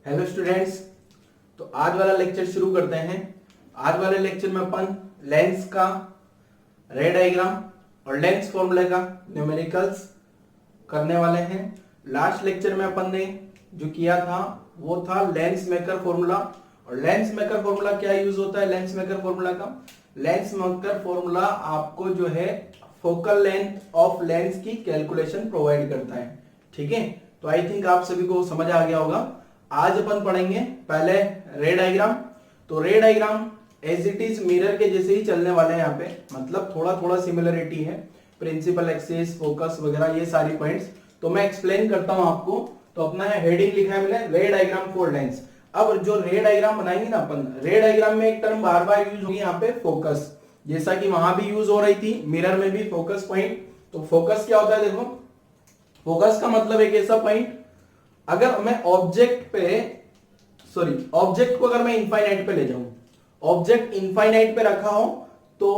Hello students. तो आज वाला लेक्चर शुरू करते हैं। आज वाले लेक्चर में अपन लेंस का रे डायग्राम और लेंस फॉर्मूले का न्यूमेरिकल्स करने वाले हैं। लास्ट लेक्चर में अपन ने जो किया था वो था लेंस मेकर फॉर्मूला। और लेंस मेकर फॉर्मूला क्या यूज होता है? लेंस मेकर फॉर्मूला का लेंस मेकर फॉर्मूला आपको जो है फोकल लेंथ ऑफ लेंस की कैलकुलेशन प्रोवाइड करता है। ठीक है, तो आई थिंक आप सभी को समझ आ गया होगा। आज अपन पढ़ेंगे पहले रे डायग्राम। तो ray diagram as it is mirror के जैसे ही चलने वाले हैं। यहाँ पे मतलब थोड़ा थोड़ा सिमिलरिटी है, प्रिंसिपल एक्सिस, फोकस वगैरह ये सारी पॉइंट्स। तो मैं एक्सप्लेन करता हूं आपको। तो अपना हेडिंग लिखा है मैंने, रे डायग्राम फॉर लेंस। अब जो रे डायग्राम बनाएंगे ना अपन, रे डायग्राम में एक टर्म बार बार यूज होगी यहाँ पे, फोकस। जैसा कि वहां भी यूज हो रही थी, मिरर में भी फोकस पॉइंट। तो फोकस क्या होता है? देखो, फोकस का मतलब एक ऐसा पॉइंट, अगर मैं ऑब्जेक्ट को अगर मैं इनफाइनाइट पे ले जाऊं, ऑब्जेक्ट इनफाइनाइट पे रखा हो, तो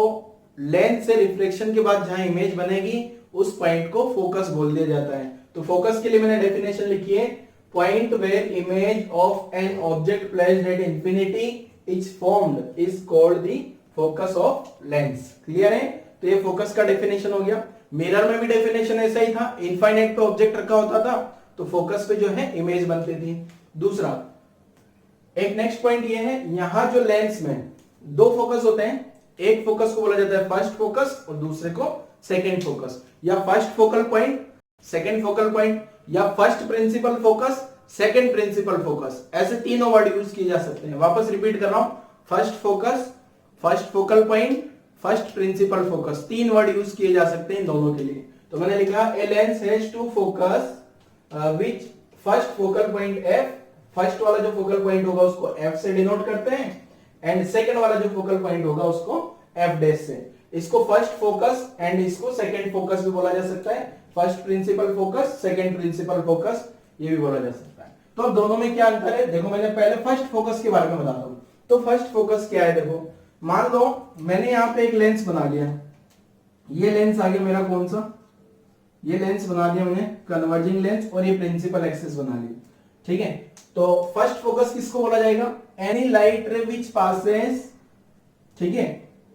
लेंस से रिफ्लेक्शन के बाद जहां इमेज बनेगी उस पॉइंट को फोकस बोल दिया जाता है। तो फोकस के लिए मैंने डेफिनेशन लिखी है, point where image of an object placed at infinity is formed is called the focus of lens. Clear है? तो ये फोकस का डेफिनेशन हो गया। मिरर में भी डेफिनेशन ऐसा ही था, इनफाइनाइट पे ऑब्जेक्ट रखा होता था तो फोकस पे जो है इमेज बनती थी। दूसरा एक नेक्स्ट पॉइंट ये है, यहां जो लेंस में दो फोकस होते हैं, एक फोकस को बोला जाता है फर्स्ट फोकस और दूसरे को सेकंड फोकस, या first focal point, second focal point, या first principal focus, second principal focus. ऐसे तीनों वर्ड यूज किए जा सकते हैं। वापस रिपीट कर रहा हूं, first focus, first focal point, first principal focus, तीन वर्ड यूज किए जा सकते हैं इन दोनों के लिए। तो मैंने लिखा a lens has two focus which first focal point F, first वाला जो फोकल पॉइंट होगा उसको एफ से डिनोट करते हैं, एंड सेकंड वाला जो फोकल पॉइंट होगा उसको एफ डैश से। इसको फर्स्ट फोकस एंड इसको सेकंड फोकस भी बोला जा सकता है। First principal focus, second principal focus, ये भी बोला जा सकता है। तो अब दोनों में क्या अंतर है? देखो, मैंने पहले फर्स्ट फोकस के बारे में बताता हूं। तो फर्स्ट फोकस क्या है? देखो, मान लो मैंने यहां पे एक लेंस बना लिया। ये लेंस आ गया मेरा कौन सा? ये लेंस बना दिया मैंने कन्वर्जिंग लेंस, और ये प्रिंसिपल एक्सिस बना ली। ठीक है, तो फर्स्ट फोकस किसको बोला जाएगा? Any light ray which passes, ठीक है,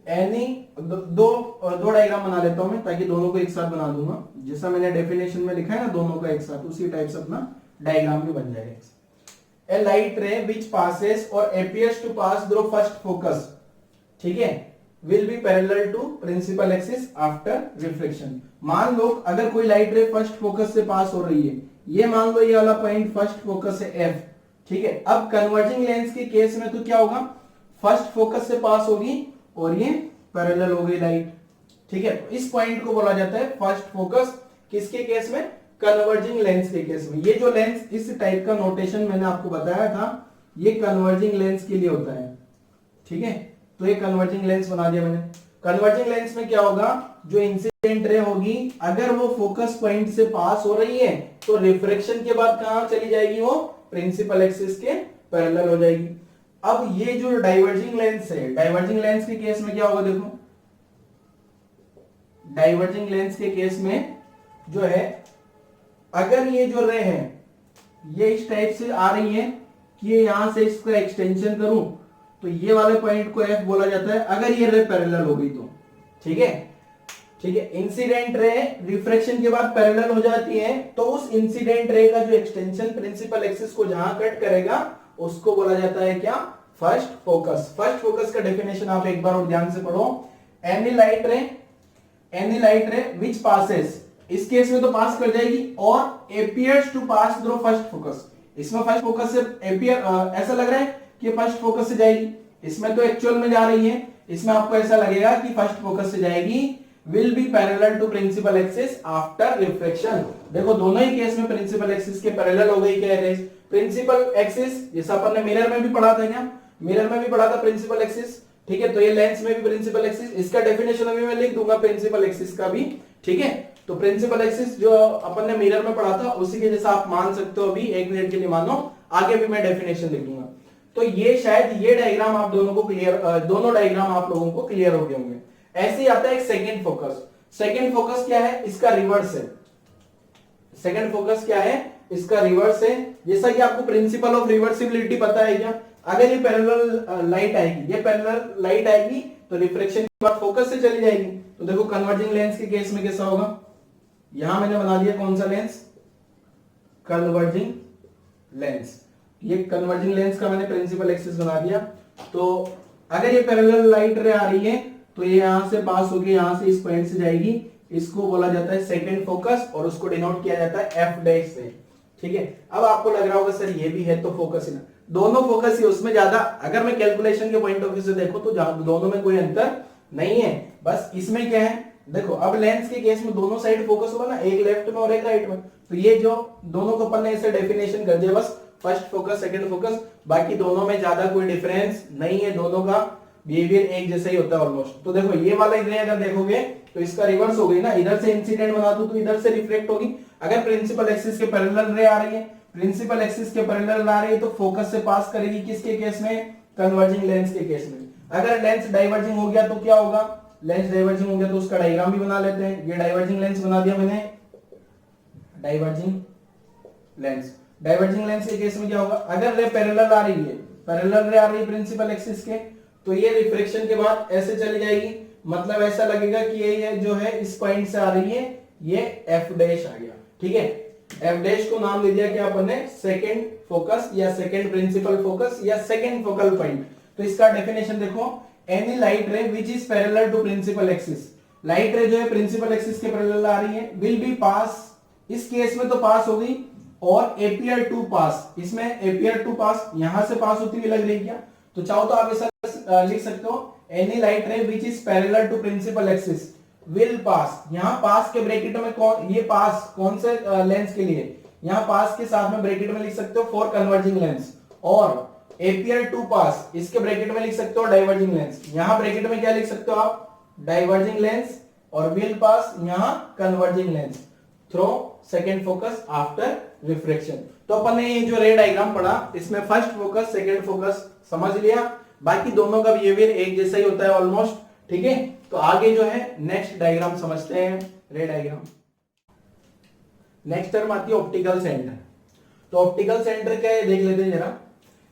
एनी दो डायग्राम बना लेता हूं मैं ताकि दोनों को एक साथ बना दूंगा। जैसा मैंने डेफिनेशन में लिखा है ना दोनों का एक साथ, उसी टाइप से अपना डायग्राम भी बन जाएगा। A light ray which passes और appears to pass through first focus, ठीक है, will be parallel to principal axis after reflection। मान लो अगर कोई लाइट रे फर्स्ट फोकस से पास हो रही है, ये मान लो ये वाला पॉइंट फर्स्ट फोकस है F, ठीक है। अब कन्वर्जिंग लेंस के केस में तो क्या होगा? फर्स्ट फोकस से पास होगी और ये पैरेलल हो गई लाइट, ठीक है। इस पॉइंट को बोला जाता है फर्स्ट फोकस। किसके केस में? कन्वर्जिंग लेंस के केस में। ये जो लेंस, इस टाइप का नोटेशन मैंने आपको बताया था, ये कन्वर्जिंग लेंस के लिए होता है, ठीक है। तो ये कन्वर्जिंग लेंस बना दिया मैंने। कन्वर्जिंग लेंस में क्या होगा? जो इंसिडेंट रे होगी, अगर वो फोकस पॉइंट से पास हो रही है तो रिफ्रैक्शन के बाद कहां चली जाएगी? वो प्रिंसिपल एक्सिस के पैरेलल हो जाएगी। अब ये जो डाइवर्जिंग लेंस है, डाइवर्जिंग लेंस के केस में क्या होगा? देखो, डाइवर्जिंग लेंस के केस में जो है, अगर ये जो रे है ये इस टाइप से आ रही है कि ये यहां से इसका एक्सटेंशन करूं तो ये वाले पॉइंट को F बोला जाता है, अगर ये रे पैरेलल हो गई तो, ठीक है। ठीक है, इंसिडेंट रे रिफ्रैक्शन के बाद पैरेलल हो जाती है तो उस इंसिडेंट रे का जो एक्सटेंशन प्रिंसिपल एक्सिस को जहां कट करेगा उसको बोला जाता है क्या? First focus. फर्स्ट फोकस का डेफिनेशन आप एक बार और ध्यान से पढ़ो। Any light ray which passes, इस केस में तो पास कर जाएगी, और appears to pass through first focus. इसमें फर्स्ट फोकस से अपीयर ऐसा लग रहा है कि फर्स्ट फोकस से जाएगी, इसमें तो एक्चुअल में जा रही है। इसमें आपको ऐसा लगेगा कि फर्स्ट फोकस से जाएगी, will be parallel to principal axis after refraction. देखो, दोनों ही केस में प्रिंसिपल एक्सिस के पैरेलल हो गई। क्या है? प्रिंसिपल एक्सिस, जैसा अपन ने मिरर में भी पढ़ा था, क्या मिरर में भी पढ़ा था प्रिंसिपल एक्सिस, ठीक है। तो ये लेंस में भी प्रिंसिपल एक्सिस, इसका डेफिनेशन अभी मैं लिख दूंगा प्रिंसिपल एक्सिस का भी, ठीक है। तो प्रिंसिपल एक्सिस जो अपन ने मिरर में पढ़ा था उसी के जैसा आप मान सकते हो। अभी एक मिनट के लिए मानो, आगे भी मैं डेफिनेशन लिख दूंगा। तो ये शायद ये डायग्राम आप दोनों को क्लियर, दोनों डायग्राम आप लोगों को क्लियर हो गए होंगे। ऐसे ही आता है एक सेकंड फोकस। सेकंड फोकस क्या है? इसका रिवर्स है। सेकंड फोकस क्या है? इसका रिवर्स है। जैसा कि आपको प्रिंसिपल ऑफ रिवर्सिबिलिटी पता है क्या, अगर ये पैरेलल लाइट आएगी, ये पैरेलल लाइट आएगी तो रिफ्रैक्शन के बाद फोकस से चली जाएगी। तो देखो कन्वर्जिंग लेंस के केस में कैसा होगा, यहां मैंने बना दिया कौन सा लेंस, कन्वर्जिंग लेंस। ये कन्वर्जिंग लेंस का मैंने प्रिंसिपल एक्सिस बना दिया। तो अगर ये पैरेलल लाइट रे आ रही है तो ये यहां से पास होगी, यहां से इस पॉइंट से जाएगी, इसको बोला जाता है सेकंड फोकस और उसको डिनोट किया जाता है एफ डैश से। ठीक है, अब आपको लग रहा होगा सर ये भी है तो फोकस ही ना, दोनों फोकस ही, उसमें ज्यादा अगर मैं कैलकुलेशन के पॉइंट ऑफ व्यू से देखो तो दोनों में कोई अंतर नहीं है। बस इसमें क्या है, देखो अब लेंस के केस में दोनों साइड फोकस होगा ना, एक लेफ्ट में और एक राइट में, तो ये जो दोनों को अपन ने ऐसे डेफिनेशन कर दिया, बस फर्स्ट फोकस सेकंड फोकस, बाकी दोनों में ज्यादा कोई डिफरेंस नहीं है, दोनों का बिहेवियर एक जैसा ही होता है ऑलमोस्ट। तो देखो ये वाला रे अगर देखोगे तो इसका रिवर्स हो गई ना, इधर से इंसिडेंट बना दूं तो इधर से रिफ्लेक्ट होगी। अगर प्रिंसिपल एक्सिस के पैरेलल रे आ रही है, प्रिंसिपल एक्सिस के पैरेलल आ रही है तो फोकस से पास करेगी, किसके केस में, कन्वर्जिंग लेंस के केस में। अगर लेंस डाइवर्जिंग हो गया तो क्या होगा, लेंस डाइवर्जिंग हो गया तो उसका डायग्राम भी बना लेते हैं। ये डाइवर्जिंग लेंस बना दिया मैंने, डाइवर्जिंग लेंस। डाइवर्जिंग लेंस के केस में क्या होगा, अगर रे पैरेलल आ रही है, पैरेलल रे आ रही है प्रिंसिपल एक्सिस के, तो ये रिफ्रैक्शन के बाद ऐसे चली जाएगी, मतलब ऐसा लगेगा कि ये जो है इस पॉइंट से आ रही है, ये एफ डैश आ गया। ठीक है, एफ डैश को नाम दे दिया क्या अपन ने, सेकंड फोकस या सेकंड प्रिंसिपल फोकस या सेकंड फोकल पॉइंट। तो इसका डेफिनेशन देखो, any light ray which is parallel to principal axis, light ray जो है प्रिंसिपल एक्सिस के पैरेलल आ रही है, विल बी पास, इस केस में तो पास हो गई, और appear to pass, इसमें appear to pass यहां से पास होती हुई लग रही क्या, तो चाहो तो आप ऐसा लिख सकते हो, any light ray which is parallel to principal axis will pass, यहां पास के ब्रैकेट में कौन, ये पास कौन से लेंस के लिए, यहां पास के साथ में ब्रैकेट में लिख सकते हो फॉर कन्वर्जिंग लेंस, और appear to pass इसके ब्रैकेट में लिख सकते हो डाइवर्जिंग लेंस, यहां ब्रैकेट में क्या लिख सकते हो आप, डाइवर्जिंग लेंस, और will pass यहां converging lens through second focus after refraction. तो अपन ने ये जो रे डायग्राम पढ़ा, इसमें फर्स्ट फोकस सेकेंड फोकस समझ लिया, बाकी दोनों का बिहेवियर एक जैसा ही होता है ऑलमोस्ट। ठीक है, तो आगे जो है नेक्स्ट डायग्राम समझते हैं, रे डायग्राम। नेक्स्ट टर्म आती है ऑप्टिकल सेंटर। तो ऑप्टिकल सेंटर क्या है देख लेते हैं जरा।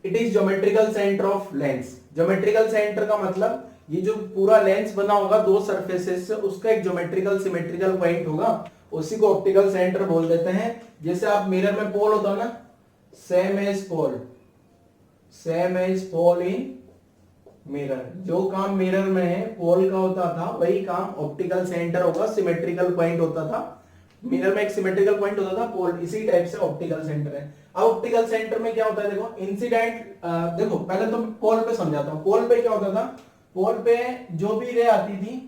It is geometrical centre of lens. Geometrical centre का मतलब ये जो पूरा लेंस बना होगा दो सरफेसेस से, उसका एक ज्योमेट्रिकल सिमेट्रिकल पॉइंट होगा, उसी को ऑप्टिकल सेंटर बोल देते हैं। जैसे आप मिरर में पोल होता है ना, same as pole, same as pole in mirror, जो काम मिरर में है पोल का होता था वही काम ऑप्टिकल सेंटर होगा, सिमेट्रिकल पॉइंट होता था। मिरर में एक सिमेट्रिकल पॉइंट होता था पोल, इसी टाइप से ऑप्टिकल सेंटर है। अब ऑप्टिकल सेंटर में क्या होता है, देखो इंसिडेंट, देखो पहले तो पोल पे समझाता हूं। पोल पे क्या होता था, पोल पे जो भी रे आती थी,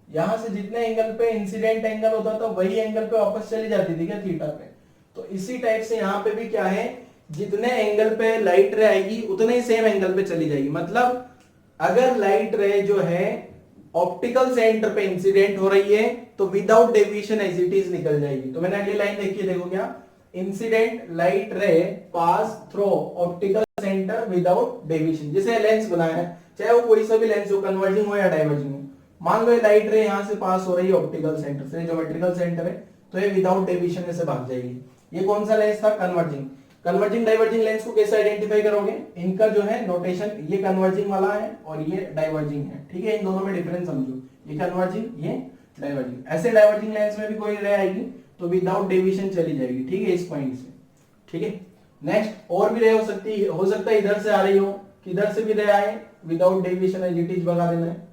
यहां से जितने एंगल पे इंसिडेंट एंगल होता था वही एंगल पे वापस चली जाती थी क्या, थीटा पे। तो इसी टाइप से यहां पे भी क्या है, जितने एंगल पे लाइट रे आएगी उतने ही सेम एंगल पे चली जाएगी। मतलब अगर लाइट रे जो है ऑप्टिकल सेंटर पे इंसिडेंट हो रही है तो without deviation as it is निकल जाएगी। तो मैंने अगली लाइन देखी, देखो क्या, इंसिडेंट लाइट रे pass through optical centre without deviation. जैसे लेंस बनाया है, चाहे वो कोई सा भी लेंस हो, कन्वर्जिंग हो या डाइवर्जिंग हो, मान लो ये लाइट रे यहां से पास हो रही है ऑप्टिकल सेंटर से, ज्योमेट्रिकल सेंटर है, तो ये विदाउट डेविएशन से भाग जाएगी। ये कौन सा लेंस था, कन्वर्जिंग। कन्वर्जिंग डाइवर्जिंग लेंस को कैसे आइडेंटिफाई करोगे, इनका जो है नोटेशन, ये कन्वर्जिंग वाला है और ये डाइवर्जिंग है। ठीक है, इन दोनों में डिफरेंस समझो, ये कन्वर्जिंग ये डाइवर्जिंग। ऐसे डाइवर्जिंग लेंस में भी कोई रे आएगी तो विदाउट डेविएशन चली जाएगी। ठीक है, इस पॉइंट से। ठीक है, नेक्स्ट और भी रे हो सकता है इधर से आ रही हो, किधर से भी रे आए without deviation as it is भगा देना है।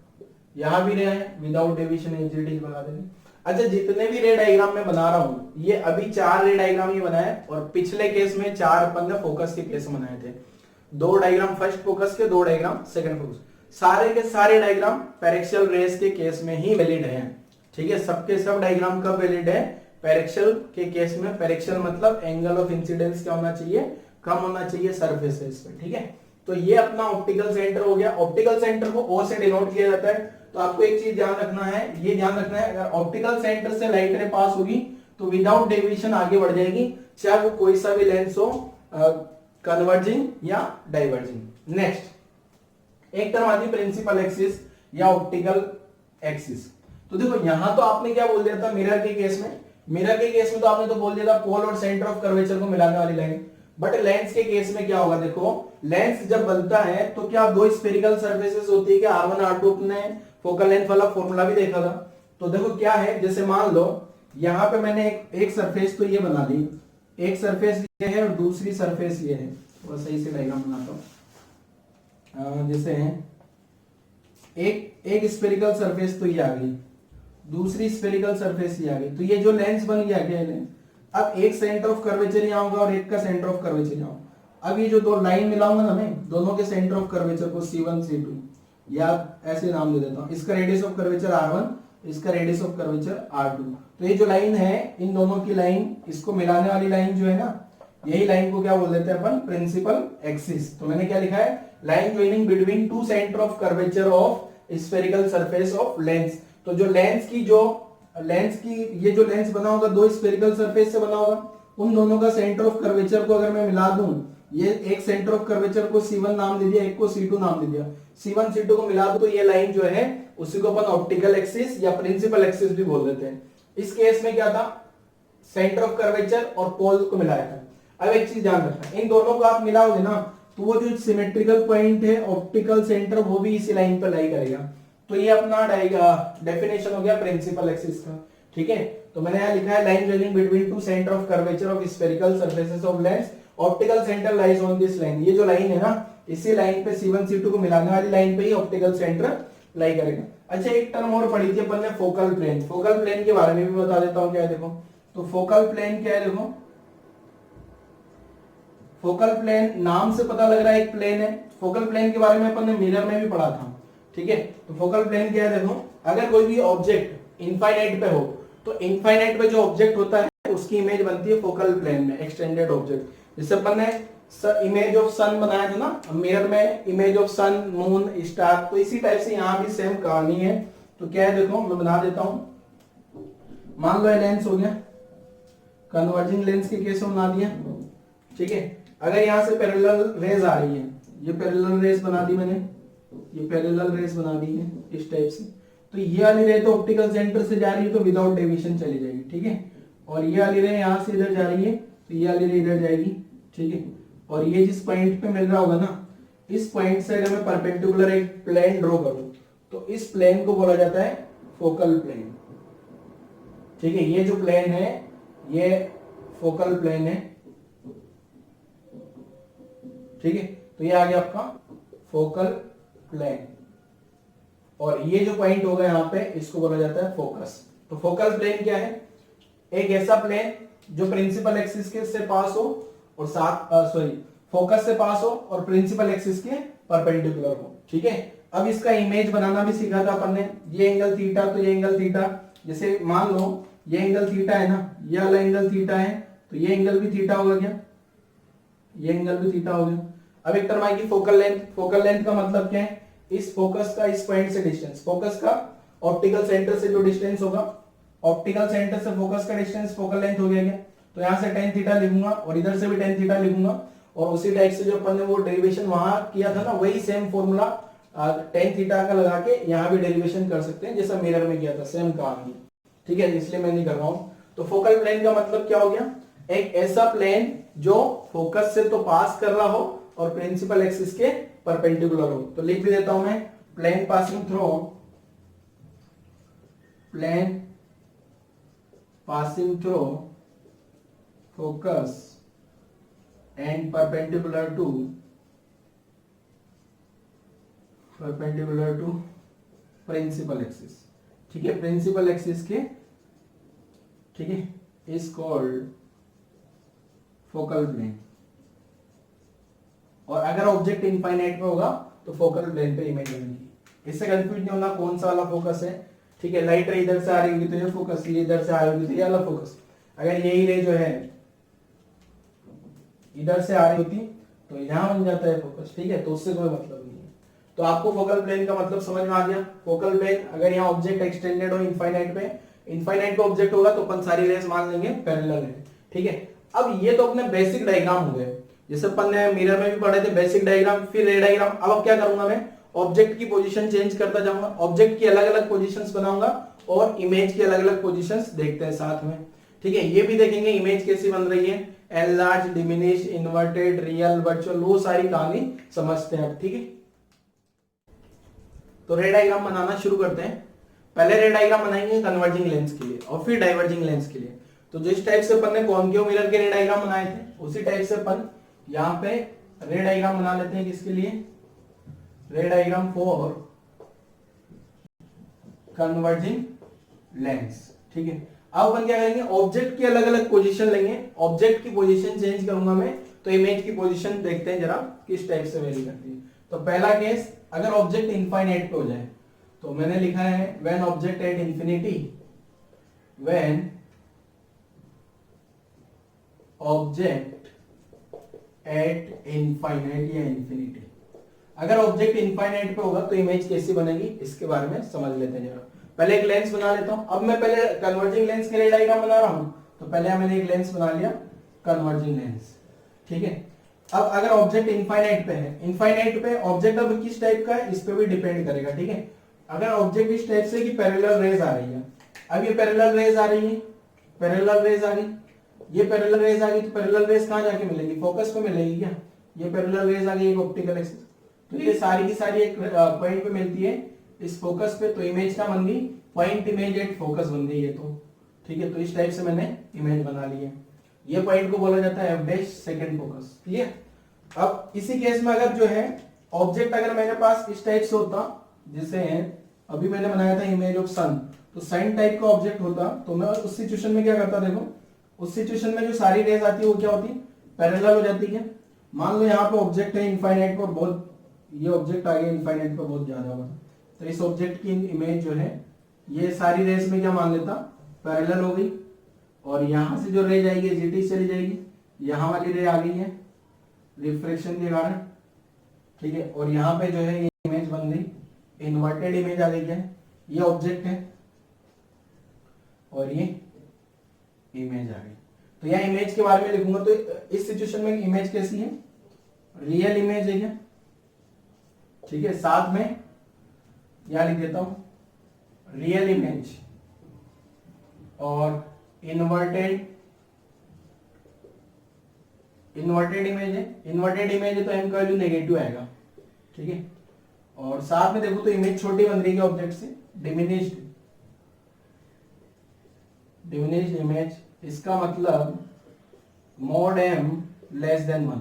यहां भी रे है without deviation as it is भगा देना। अच्छा, जितने भी रे डायग्राम में बना रहा हूं, ये अभी 4 रे डायग्राम ही बनाए और पिछले केस में 4 अपन ने फोकस के केस बनाए थे। 2 डायग्राम फर्स्ट फोकस के, 2 डायग्राम सेकंड फोकस। सारे के सारे डायग्राम पैरेक्सियल रेस के केस में ही वैलिड है। ठीक है, सबके सब डायग्राम कब वैलिड है, पैरेक्सियल के केस में। पैरेक्सियल मतलब एंगल ऑफ इंसिडेंस क्या होना चाहिए, कम होना चाहिए सरफेसेस पे। ठीक है, तो ये अपना ऑप्टिकल सेंटर हो गया। ऑप्टिकल सेंटर को ओ से डिनोट किया जाता है। तो आपको एक चीज ध्यान रखना है, ये ध्यान रखना है, अगर ऑप्टिकल सेंटर से लाइट रे पास होगी तो विदाउट डेविएशन आगे बढ़ जाएगी, चाहे वो कोई सा भी लेंस हो, कन्वर्जिंग या डाइवर्जिंग। नेक्स्ट एक टर्म आती है प्रिंसिपल एक्सिस या ऑप्टिकल एक्सिस। तो देखो यहां तो आपने क्या बोल दिया था मिरर के केस में, मिरर के केस में तो आपने तो बोल दिया था पोल और सेंटर ऑफ कर्वेचर को मिलाने वाली लाइन, बट लेंस के केस में क्या होगा, देखो लेंस जब बनता है तो क्या दो स्फेरिकल सर्फेसेस होती है कि R1 R2 अपने फोकल लेंथ वाला फॉर्मूला भी देखा था। तो देखो क्या है, जैसे मान लो यहां पे मैंने एक सरफेस तो ये बना ली, एक सरफेस ये है और दूसरी सरफेस ये है, थोड़ा सही से डायग्राम बनाता हूं। जैसे एक स्फेरिकल सरफेस तो ये आ गई, दूसरी स्फेरिकल सरफेस ये आ गई, तो ये जो लेंस बन गया क्या लेंस, अब एक सेंटर ऑफ कर्वेचर यहाँ होगा और एक का सेंटर ऑफ कर्वेचर यहाँ होगा। अब ये जो दो लाइन मिलाऊंगा ना मैं, दोनों के सेंटर ऑफ कर्वेचर को C1 C2 या ऐसे नाम दे देता हूँ, इसका रेडियस ऑफ कर्वेचर R1, इसका रेडियस ऑफ कर्वेचर R2। तो ये जो लाइन है, इन दोनों की लाइन, इसको मिलाने वाली लाइन जो है ना, यही लाइन को क्या बोल देते हैं अपन, प्रिंसिपल एक्सिस। तो मैंने क्या लिखा है, line joining between two centre of curvature of spherical surface of lens. तो जो लेंस की ये जो लेंस बना होगा दो स्फेरिकल सरफेस से बना होगा, उन दोनों का सेंटर ऑफ कर्वेचर को अगर मैं मिला दूं, ये एक सेंटर ऑफ कर्वेचर को C1 नाम दे दिया, एक को C2 नाम दे दिया, C1 C2 को मिला दो तो ये लाइन जो है उसी को अपन ऑप्टिकल एक्सिस या प्रिंसिपल एक्सिस भी बोल देते हैं। इस केस में क्या था, सेंटर ऑफ कर्वेचर और पोल को मिलाया था। अब एक चीज ध्यान रखना, इन दोनों को आप मिलाओगे ना तो वो जो सिमेट्रिकल पॉइंट है ऑप्टिकल सेंटर, वो भी इसी लाइन पर लाई करेगा। तो ये अपना डेफिनेशन हो गया प्रिंसिपल एक्सिस का, ठीक है। तो मैंने यहाँ लिखा है line joining between two centre of curvature of spherical surfaces of lens, optical centre lies on this line. ये जो लाइन है ना, इसी लाइन पे C1 C2 को मिलाने वाली लाइन पे ही ऑप्टिकल सेंटर लाई करेगा। अच्छा, एक टर्म और पढ़ी थी अपन ने, फोकल प्लेन। फोकल प्लेन के बारे में भी बता देता हूँ क्या है, देखो तो फोकल प्लेन क्या है, देखो फोकल प्लेन नाम से पता लग रहा है एक प्लेन है। फोकल प्लेन के बारे में अपन ने मिरर में भी पढ़ा था, ठीक है। तो फोकल प्लेन क्या है, देखो अगर कोई भी ऑब्जेक्ट इनफाइनाइट पे हो तो इनफाइनाइट पे जो ऑब्जेक्ट होता है उसकी इमेज बनती है फोकल प्लेन में, एक्सटेंडेड ऑब्जेक्ट। जैसे अपन ने इमेज ऑफ सन बनाया था ना मिरर में, image of sun, moon, star, तो इसी टाइप से यहाँ भी सेम कहानी है। तो क्या है, देखो मैं बना देता हूं, मान लो ये लेंस हो गया, कन्वर्जिंग लेंस के केस में बना दिया, ठीक है। अगर यहाँ से पैरेलल रेज आ रही है, ये पैरेलल रेज बना दी मैंने, ये पैरेलल रेज बना दी है इस टाइप से, तो ये वाली रे तो ऑप्टिकल सेंटर से जा रही है तो विदाउट डेविएशन चली जाएगी, ठीक है। और ये वाली रे यहाँ से इधर जा रही है तो ये वाली रे इधर जाएगी, ठीक है। और ये जिस पॉइंट पे मिल रहा होगा ना, इस पॉइंट से अगर मैं परपेंडिकुलर एक प्लेन ड्रॉ करूं तो इस प्लेन को बोला जाता है फोकल प्लेन, ठीक है। ये जो प्लेन है ये फोकल प्लेन है, ठीक है। तो ये आ गया आपका फोकल प्लेन, और ये जो पॉइंट होगा यहाँ पे इसको बोला जाता है फोकस। तो फोकल प्लेन क्या है, एक ऐसा प्लेन जो प्रिंसिपल एक्सिस के से पास हो और फोकस से पास हो और प्रिंसिपल एक्सिस के परपेंडिकुलर हो, ठीक है। अब इसका इमेज बनाना भी सीखा था अपन ने, ये एंगल थीटा तो ये एंगल थीटा, जैसे मान लो ये एंगल थीटा है ना, ये वाला एंगल थीटा है तो ये एंगल भी थीटा होगा क्या, ये एंगल भी थीटा हो गया। अब एक टर्म आएगी फोकल लेंथ। फोकल लेंथ का मतलब क्या है, इस फोकस का इस पॉइंट से डिस्टेंस, फोकस का ऑप्टिकल सेंटर से जो डिस्टेंस होगा, ऑप्टिकल सेंटर से फोकस का डिस्टेंस फोकल लेंथ हो गया क्या। तो यहां से tan थीटा लिखूंगा और इधर से भी tan थीटा लिखूंगा, और उसी टाइप से जो अपन ने वो डेरिवेशन वहां किया था ना, वही सेम फॉर्मूला tan थीटा का लगा के यहां भी डेरिवेशन कर सकते हैं जैसा मिरर में किया था, सेम काम है, ठीक है। इसलिए मैं नहीं कर रहा हूं। तो फोकल प्लेन का मतलब क्या हो गया, एक ऐसा प्लेन जो फोकस से तो पास कर रहा हो और प्रिंसिपल एक्सिस के परपेंडिकुलर हो। तो लिख भी देता हूं मैं, plane passing through, plane passing through focus and perpendicular to principal axis, ठीक है। प्रिंसिपल एक्सिस के, ठीक है, इज कॉल्ड फोकल प्लेन। और अगर ऑब्जेक्ट इनफाइनाइट में होगा तो फोकल प्लेन पे इमेज बनेगी। इससे कंफ्यूज नहीं होना कौन सा वाला फोकस है, ठीक है। लाइट रे इधर से आ रही होगी तो ये फोकस, ये इधर से आ रही होगी तो ये वाला फोकस। अगर यही रे जो है इधर से आ रही होती तो यहां बन जाता है फोकस, ठीक है। तो उससे कोई मतलब नहीं है। तो आपको फोकल प्लेन का मतलब समझ में आ गया। फोकल प्लेन, अगर यहाँ ऑब्जेक्ट एक्सटेंडेड हो इनफाइनाइट पे, इनफाइनाइट पे ऑब्जेक्ट होगा तो अपन सारी रेस मान लेंगे पैरेलल है, ठीक है। अब ये तो अपने बेसिक डायग्राम हो गए, जैसे अपन ने मिरर में भी पढ़े थे बेसिक डायग्राम, फिर रे डायग्राम। अब क्या करूंगा मैं, ऑब्जेक्ट की पोजीशन चेंज करता जाऊंगा, ऑब्जेक्ट की अलग अलग पोजीशंस बनाऊंगा और इमेज की अलग अलग पोजीशंस देखते हैं साथ में, ठीक है, ये भी देखेंगे इमेज कैसी बन रही है, enlarge, diminish, inverted, real, virtual, वो सारी कहानी समझते हैं अब। ठीक है, तो रे डायग्राम बनाना शुरू करते हैं। पहले रे डायग्राम बनाएंगे कन्वर्जिंग लेंस के लिए और फिर डाइवर्जिंग लेंस के लिए। तो जिस टाइप से अपन ने कॉन्केव मिरर के रे डायग्राम बनाए थे उसी टाइप से अपन यहाँ पे रे डायग्राम बना लेते हैं। किसके लिए? रे डायग्राम फॉर कन्वर्जिंग लेंस। ठीक है, अब अपन क्या करेंगे, ऑब्जेक्ट की अलग अलग पोजीशन लेंगे, ऑब्जेक्ट की पोजीशन चेंज करूंगा मैं, तो इमेज की पोजीशन देखते हैं जरा किस टाइप से वेरी करती है। तो पहला केस, अगर ऑब्जेक्ट इनफाइनाइट पे हो जाए, तो मैंने लिखा है when object at infinity, when object at infinite या इंफिनिटी। अगर ऑब्जेक्ट इनफाइनाइट पे होगा तो इमेज कैसी बनेगी, इसके बारे में समझ लेते हैं जरा। पहले एक लेंस बना लेता हूं। अब मैं पहले कन्वर्जिंग लेंस के लिए डायग्राम बना रहा हूं, तो पहले मैंने एक लेंस बना लिया कन्वर्जिंग लेंस। ठीक है, अब अगर ऑब्जेक्ट इनफाइनाइट पे है, इनफाइनाइट पे ऑब्जेक्ट अब किस टाइप का है इस पे भी डिपेंड करेगा। ठीक है, अगर ऑब्जेक्ट इस टाइप से कि पैरेलल रेज आ रही है, अब ये पैरेलल रेज आ रही है, पैरेलल रेज आ गई, ये पैरेलल रेज आ गई, तो पैरेलल रेज कहां जाके मिलेगी, फोकस पे मिलेगी क्या? ये पैरेलल रेज आ गई एक ऑप्टिकल एक्सिस, तो ये सारी की सारी एक पॉइंट पे मिलती है इस फोकस पे, तो इमेज का बन गई पॉइंट इमेज एट फोकस बन गई ये तो। ठीक है, तो इस टाइप से मैंने इमेज बना ली है। ये पॉइंट को बोला जाता है एफ डैश सेकंड फोकस। ठीक है, अब इसी केस में अगर जो है ऑब्जेक्ट अगर मेरे पास इस टाइप से होता, जैसे अभी मैंने बनाया था इमेज ऑफ सन, तो सन टाइप का ऑब्जेक्ट होता, तो मैं उस सिचुएशन में क्या करता, देखो उस सिचुएशन में जो सारी रेज आती है वो क्या होती है, पैरेलल हो जाती है। मान लो यहाँ पे ऑब्जेक्ट है इनफाइनाइट पर बहुत, ये ऑब्जेक्ट आ गया इनफाइनाइट पर बहुत ज्यादा होगा, तो इस ऑब्जेक्ट की इमेज जो है ये सारी रेज में क्या मान लेता, पैरेलल हो गई, और यहां से जो रेज आएगी जीटी चली जाएगी, यहां वाली रे आ गई है रिफ्रेक्शन के कारण। ठीक है, और यहाँ पे जो है ये इमेज बन गई, इन्वर्टेड इमेज आ गई है, ये ऑब्जेक्ट है और ये इमेज आ गई। तो यह इमेज के बारे में लिखूंगा, तो इस सिचुएशन में इमेज कैसी है, रियल इमेज है क्या? ठीक है, साथ में यहां लिख देता हूं रियल इमेज और इन्वर्टेड इमेज है। इन्वर्टेड इमेज है तो एम का वैल्यू नेगेटिव आएगा। ठीक है, और साथ में देखो तो इमेज छोटी बन रही है ऑब्जेक्ट से, डिमिनिश्ड इमेज, इसका मतलब मोड एम लेस देन 1,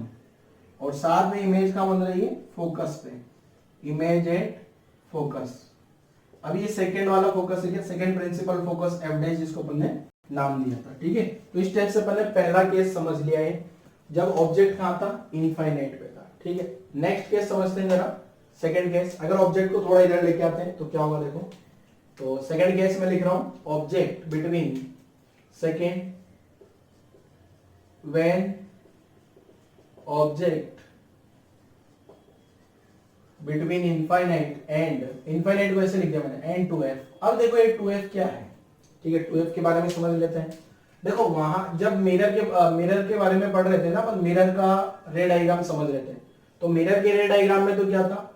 और साथ में इमेज का बन रही है फोकस पे, इमेज एट फोकस। अब ये सेकेंड वाला फोकस है क्या, second principal focus F dash, जिसको अपन ने नाम दिया था। ठीक है, तो इस टाइप से अपन ने पहला केस समझ लिया है जब ऑब्जेक्ट कहां था, इनफाइनाइट पे था। ठीक है, नेक्स्ट केस समझते हैं जरा, सेकेंड केस। अगर ऑब्जेक्ट को थोड़ा इधर लेके आते हैं तो क्या होगा, देखो तो सेकेंड केस में लिख रहा हूं object between second, when object between infinite and, infinite को ऐसे लिख दिया मैंने, एंड टू एफ। अब देखो ये टू एफ क्या है, ठीक है, टू एफ के बारे में समझ लेते हैं। देखो वहां जब मिरर के बारे में पढ़ रहे थे ना अपन, मिरर का रे डायग्राम समझ रहे थे, तो मिरर के रे डायग्राम में तो क्या था,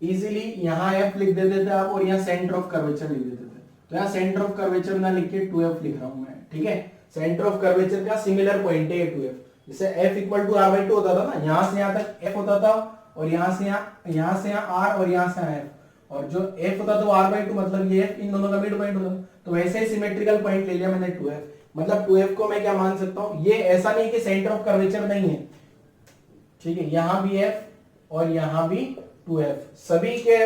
इजीली यहाँ एफ लिख देते थे आप और यहाँ सेंटर ऑफ कर्वेचर लिख देते थे। तो यहाँ सेंटर ऑफ कर्वेचर ना लिख के 2f लिख रहा हूं मैं। ठीक है, सेंटर ऑफ कर्वेचर का सिमिलर पॉइंट है 2f। जैसे f इक्वल टू r/2 होता था ना, यहां से यहां तक f होता था, और यहां से यहाँ r और यहां से यहाँ f, और जो f होता था वो r/2, मतलब ये f इन दोनों का मिड पॉइंट होता था। तो वैसे ही सिमेट्रिकल पॉइंट ले लिया मैंने 2f, मतलब 2f को मैं क्या मान सकता हूं, ये ऐसा नहीं कि सेंटर ऑफ कर्वेचर नहीं है। ठीक है, यहां भी f और यहां भी 2f, सभी के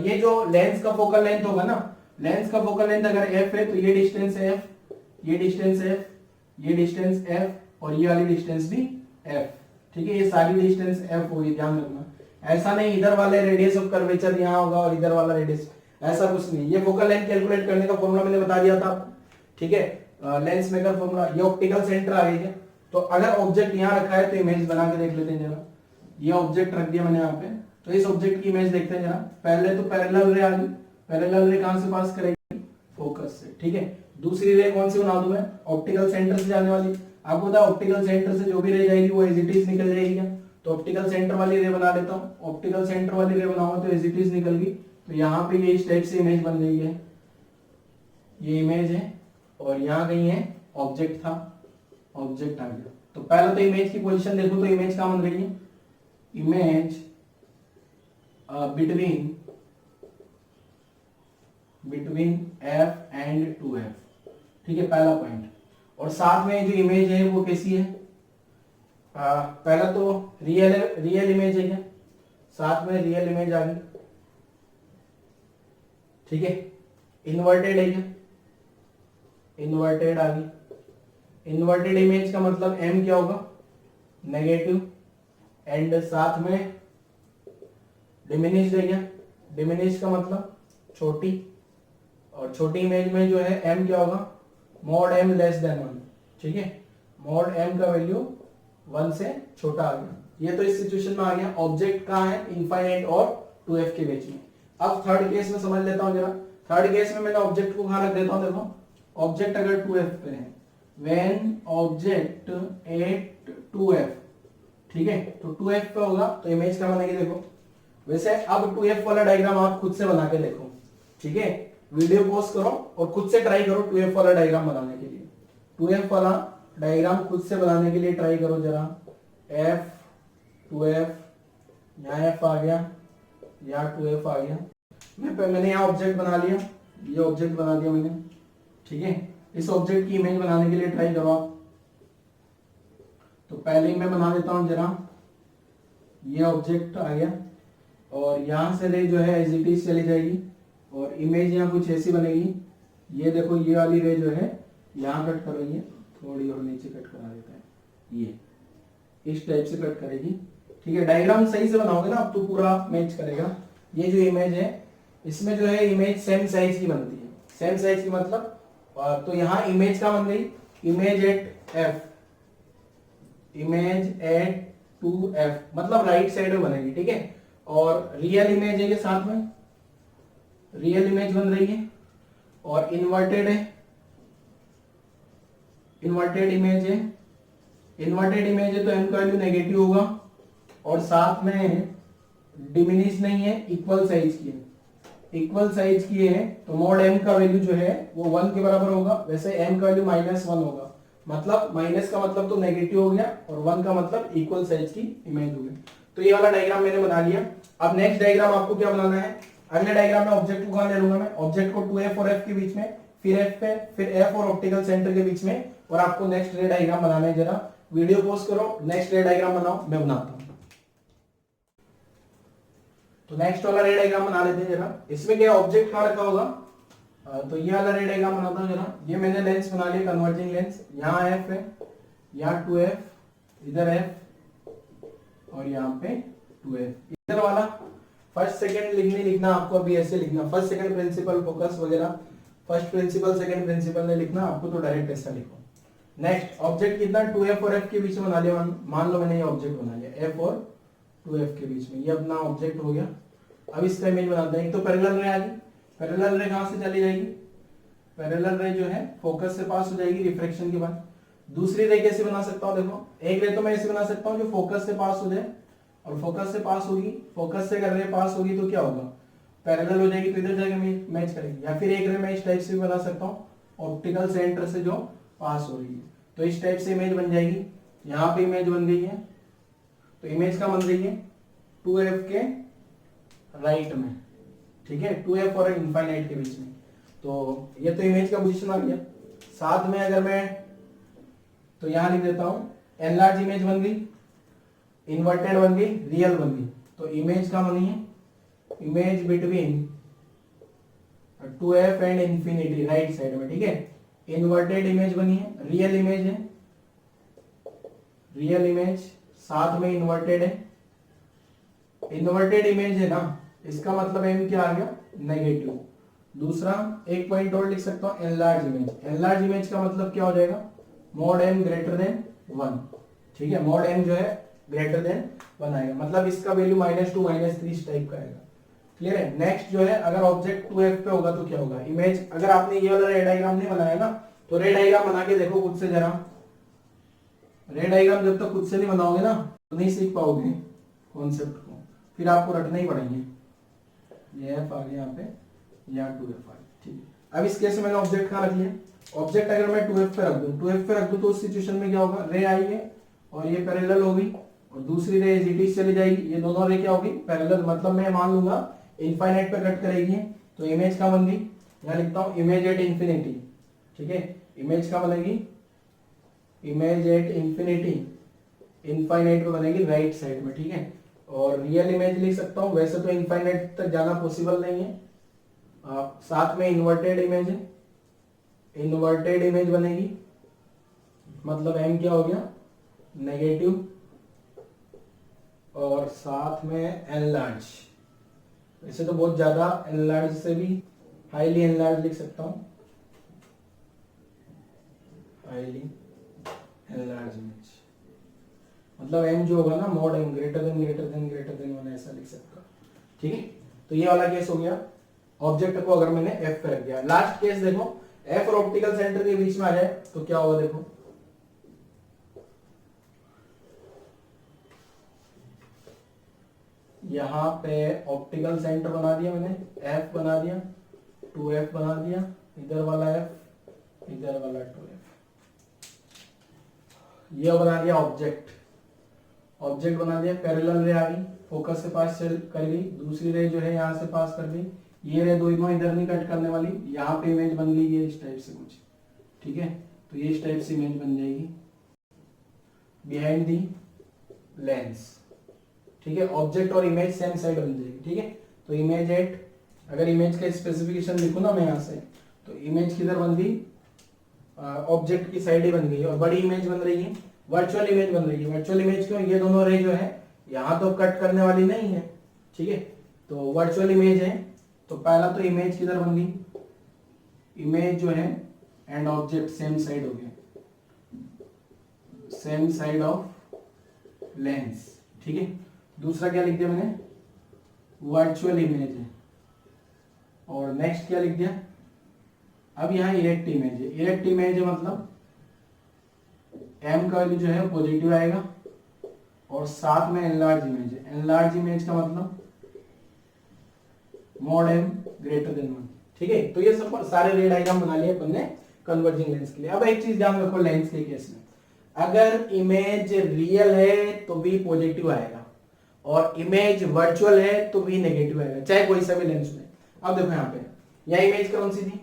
ये जो लेंस का फोकल लेंथ होगा ना, लेंस का फोकल लेंथ अगर f है तो ये डिस्टेंस है f, ये डिस्टेंस f, ये डिस्टेंस f, और ये वाली डिस्टेंस भी f। ठीक है, ये सारी डिस्टेंस f होगी, ध्यान रखना। ऐसा नहीं इधर वाले रेडियस ऑफ कर्वेचर यहाँ होगा और इधर वाला रेडियस, ऐसा कुछ नहीं। ये फोकल लेंथ कैलकुलेट करने का फॉर्मूला मैंने बता दिया था आपको। ठीक है, लेंस मेकर फॉर्मूला, ये ऑप्टिकल सेंटर आ गई है। तो अगर ऑब्जेक्ट यहाँ रखा है तो इमेज बना के देख लेते हैं जरा। ये ऑब्जेक्ट रख दिया मैंने यहाँ पे, तो इस ऑब्जेक्ट की इमेज देखते हैं जरा। पहले तो पैरेलल रे आ गई, पैरेलल रे कहां से पास करेगी, फोकस से। ठीक है, दूसरी रे कौन सी बना दूं मैं, ऑप्टिकल सेंटर से जाने वाली। आपको पता है ऑप्टिकल सेंटर से जो भी रे जाएगी वो एज इट इज निकल जाएगी क्या, तो ऑप्टिकल सेंटर वाली रे बना लेता हूं। ऑप्टिकल सेंटर वाली रे बनाऊंगा तो एज इट इज निकल गई। तो यहाँ पे ये इस टाइप से इमेज बन गई है, ये इमेज है, और यहाँ कहीं है ऑब्जेक्ट था, ऑब्जेक्ट आ गया। तो पहला तो इमेज की पोजीशन देखो, तो इमेज कहाँ बन रही है, image between f and 2f, ठीक है, पहला पॉइंट। और साथ में जो इमेज है वो कैसी है, पहला तो रियल इमेज है क्या, साथ में रियल इमेज आ गई, ठीक है। इन्वर्टेड है क्या, इन्वर्टेड आ गई। इन्वर्टेड इमेज का मतलब m क्या होगा, नेगेटिव, एंड साथ में डिमिनिश्ड है क्या, डिमिनिश्ड का मतलब छोटी, और छोटी इमेज में जो है m क्या होगा, मॉड m लेस देन 1, ठीक है, मॉड m का वैल्यू 1 से छोटा आ गया। ये तो इस सिचुएशन में आ गया, ऑब्जेक्ट कहाँ है, इनफाइनाइट और 2f के बीच में। अब थर्ड केस में समझ लेता हूं जरा। थर्ड केस में मैंने ऑब्जेक्ट को कहाँ रख देता हूं, देखो ऑब्जेक्ट अगर 2f पे है, व्हेन ऑब्जेक्ट एट 2f, ठीक है, तो 2f पे होगा तो इमेज क्या बनेगी, देखो। वैसे अब 2f वाला डायग्राम आप खुद से बना के देखो, ठीक है, वीडियो पॉज करो और खुद से ट्राई करो 2f वाला डायग्राम बनाने के लिए। 2f वाला डायग्राम खुद से बनाने के लिए ट्राई करो जरा। f 2f, यहाँ f आ गया, यहाँ 2f आ गया। मैंने यहाँ ऑब्जेक्ट बना लिया, ये ऑब्जेक्ट बना दिया मैंने, ठीक है। इस ऑब्जेक्ट की इमेज बनाने के लिए ट्राई करो आप। तो पहले ही मैं बना देता हूँ जरा, ये ऑब्जेक्ट आ गया और यहाँ से रे जो है एज इट इज चली जाएगी और इमेज यहाँ कुछ ऐसी बनेगी। ये देखो ये वाली रे जो है यहाँ कट कर रही है, थोड़ी और नीचे कट करा देता है, ये इस टाइप से कट करेगी, ठीक है। डायग्राम सही से बनाओगे ना अब तो पूरा मैच करेगा। ये जो इमेज है इसमें जो है इमेज सेम साइज की बनती है, सेम साइज की मतलब, तो यहाँ इमेज का बन गई, image at f, image at 2f, मतलब राइट साइड में बनेगी, ठीक है। और रियल इमेज है ये, साथ में रियल इमेज बन रही है और इन्वर्टेड है, इन्वर्टेड इमेज है, इन्वर्टेड इमेज है तो m का वैल्यू नेगेटिव होगा और साथ में डिमिनिश नहीं है, इक्वल साइज की है, इक्वल साइज की है तो मॉड m का वैल्यू जो है वो 1 के बराबर होगा। वैसे m का वैल्यू -1 होगा, मतलब माइनस का मतलब तो नेगेटिव हो गया और 1 का मतलब इक्वल साइज की इमेज हो गई। तो ये वाला डायग्राम मैंने बना लिया। अब नेक्स्ट डायग्राम आपको क्या बनाना है, अगले डायग्राम में ऑब्जेक्ट को कहां ले लूंगा मैं, ऑब्जेक्ट को 2f और f के बीच में, फिर f पे, फिर f और ऑप्टिकल सेंटर के बीच में, और आपको नेक्स्ट रे डायग्राम बनाना है। जरा वीडियो पॉज करो, नेक्स्ट रे डायग्राम बनाओ, मैं बनाता हूं। तो नेक्स्ट वाला रे डायग्राम बना लेते हैं जरा। इसमें क्या ऑब्जेक्ट कहां रखा होगा, तो ये वाला रे डायग्राम बनाता हूं जरा। ये मैंने लेंस बना लिया, कन्वर्जिंग लेंस, यहाँ f है, यहाँ 2f, इधर f और यहाँ पे 2f। इधर वाला फर्स्ट सेकंड लिखना आपको, अभी ऐसे लिखना, फर्स्ट सेकंड प्रिंसिपल, फोकस वगैरह, फर्स्ट प्रिंसिपल सेकंड प्रिंसिपल ने लिखना आपको, तो डायरेक्ट ऐसा लिखो। नेक्स्ट ऑब्जेक्ट कितना 2f और f के बीच में बना लिया, मान लो मैंने ये ऑब्जेक्ट बना लिया f और 2f के बीच में, ये अपना ऑब्जेक्ट हो गया। अब इसका इमेज बनाते हैं। एक तो पैरेलल रे आ गई, पैरेलल रे कहां से चली जाएगी, पैरेलल रे जो है फोकस से पास हो जाएगी रिफ्रैक्शन के बाद। दूसरी रे कैसे बना सकता हूं, देखो एक रे तो मैं ऐसे बना सकता हूं जो फोकस से पास हो जाए, और फोकस से पास होगी, फोकस से अगर रे पास होगी तो क्या होगा, पैरेलल हो जाएगी तो इधर जाके मैच करेगी। या फिर एक रे मैं इस टाइप से भी बना सकता हूँ, ऑप्टिकल सेंटर से जो पास हो रही है, तो इस टाइप से इमेज बन जाएगी। यहाँ पे इमेज बन गई है, तो इमेज का बन रही है 2f के राइट में, ठीक है, 2f और इनफाइनाइट के बीच में। तो ये तो इमेज का पोजीशन आ गया। साथ में अगर मैं तो यहां लिख देता हूं, एनलार्ज इमेज बन गई, इन्वर्टेड बन गई, रियल बन गई। तो इमेज का बनी है, image between 2f and infinity right side में, ठीक है। इन्वर्टेड इमेज बनी है, रियल इमेज है, रियल इमेज साथ में इन्वर्टेड है। इन्वर्टेड इमेज है ना, इसका मतलब m क्या आ गया, नेगेटिव। दूसरा एक पॉइंट और लिख सकता हूं, एनलार्ज इमेज। एनलार्ज इमेज का मतलब क्या हो जाएगा, मॉड m ग्रेटर देन 1, ठीक है, मॉड m जो है ग्रेटर देन 1 आएगा, मतलब इसका वैल्यू -2 -3 इस टाइप का आएगा। क्लियर है। नेक्स्ट जो है, अगर ऑब्जेक्ट 2f पे होगा तो क्या होगा, इमेज, अगर आपने ये वाला रे डायग्राम नहीं बनाया ना, तो रे डायग्राम बना के देखो खुद से जरा। रे डायग्राम जब तक खुद से नहीं बनाओगे ना तो नहीं सीख पाओगे कॉन्सेप्ट को, फिर आपको रटना ही पड़ेंगे। ये f आ गया यहाँ पे, यहाँ 2f आ गया, ठीक है। अब इस केस में मैंने ऑब्जेक्ट कहाँ रख लिया, ऑब्जेक्ट अगर मैं 2f पे रख दूं, 2f पे रख दूं तो उस सिचुएशन में क्या होगा, रे आई है और ये पैरेलल होगी और दूसरी रे एज इट इज चली जाएगी, ये दोनों रे क्या होगी, पैरेलल, मतलब मैं मान लूंगा इनफाइनाइट पे कट करेगी तो इमेज क्या बन गई, यहां लिखता हूं इमेज एट इंफिनिटी, ठीक है, इमेज क्या बनेगी, इमेज एट इंफिनिटी, इनफाइनाइट पे बनेगी राइट साइड में, ठीक है। और रियल इमेज लिख सकता हूं, वैसे तो इनफाइनाइट तक जाना पॉसिबल नहीं है, साथ में इन्वर्टेड इमेज है, इन्वर्टेड इमेज बनेगी, मतलब एम क्या हो गया, नेगेटिव, और साथ में एनलार्ज, वैसे तो बहुत ज्यादा एनलार्ज से भी हाईली एनलार्ज लिख सकता हूं, हाईली एनलार्ज इमेज, मतलब एम जो होगा ना, mod M greater than greater than greater than 1 ऐसा लिख सकता हूं, ठीक है। तो ये वाला केस हो गया, ऑब्जेक्ट को अगर मैंने एफ पे रख दिया। लास्ट केस देखो, एफ और ऑप्टिकल सेंटर के बीच में आ जाए तो क्या होगा, देखो यहां पे ऑप्टिकल सेंटर बना दिया मैंने, एफ बना दिया, 2f बना दिया, इधर वाला f, इधर वाला 2f, ये बना दिया ऑब्जेक्ट, ऑब्जेक्ट बना दिया, पैरेलल रे आ गई, फोकस के पास चल कर गई, दूसरी रे जो है यहां से पास कर गई, ये रे दोनों इधर नहीं कट करने वाली, यहाँ पे इमेज बन गई है इस टाइप से कुछ, ठीक है। तो ये इस टाइप से इमेज बन जाएगी बिहाइंड दी लेंस, ठीक है। ऑब्जेक्ट और इमेज सेम साइड बन जाएगी, ठीक है। तो इमेज एट, अगर इमेज का स्पेसिफिकेशन लिखूं ना मैं यहाँ से, तो इमेज किधर बन गई, ऑब्जेक्ट की साइड ही बन गई, और बड़ी इमेज बन रही है, वर्चुअल इमेज बन रही है। वर्चुअल इमेज क्यों, ये दोनों रे जो है यहाँ तो कट करने वाली नहीं है, ठीक है। तो वर्चुअल इमेज है, तो पहला तो इमेज किधर बन गई, इमेज जो है एंड ऑब्जेक्ट सेम साइड हो गए, सेम साइड ऑफ लेंस, ठीक है। दूसरा क्या लिख दिया मैंने, वर्चुअल इमेज है, और नेक्स्ट क्या लिख दिया, अब यहाँ इरेक्ट इमेज है, इरेक्ट इमेज है मतलब एम का वैल्यू जो है पॉजिटिव आएगा, और साथ में एनलार्ज इमेज है, एनलार्ज इमेज का मतलब मॉड एम ग्रेटर देन 1, ठीक है। तो ये सब सारे रे डायग्राम बना लिए अपन ने कन्वर्जिंग लेंस के लिए। अब एक चीज ध्यान रखो लेंस के केस में, अगर इमेज रियल है तो भी पॉजिटिव आएगा, और इमेज वर्चुअल है तो भी नेगेटिव आएगा, चाहे कोई सा भी लेंस में। अब देखो यहाँ पे, यहाँ इमेज कौन सी थी,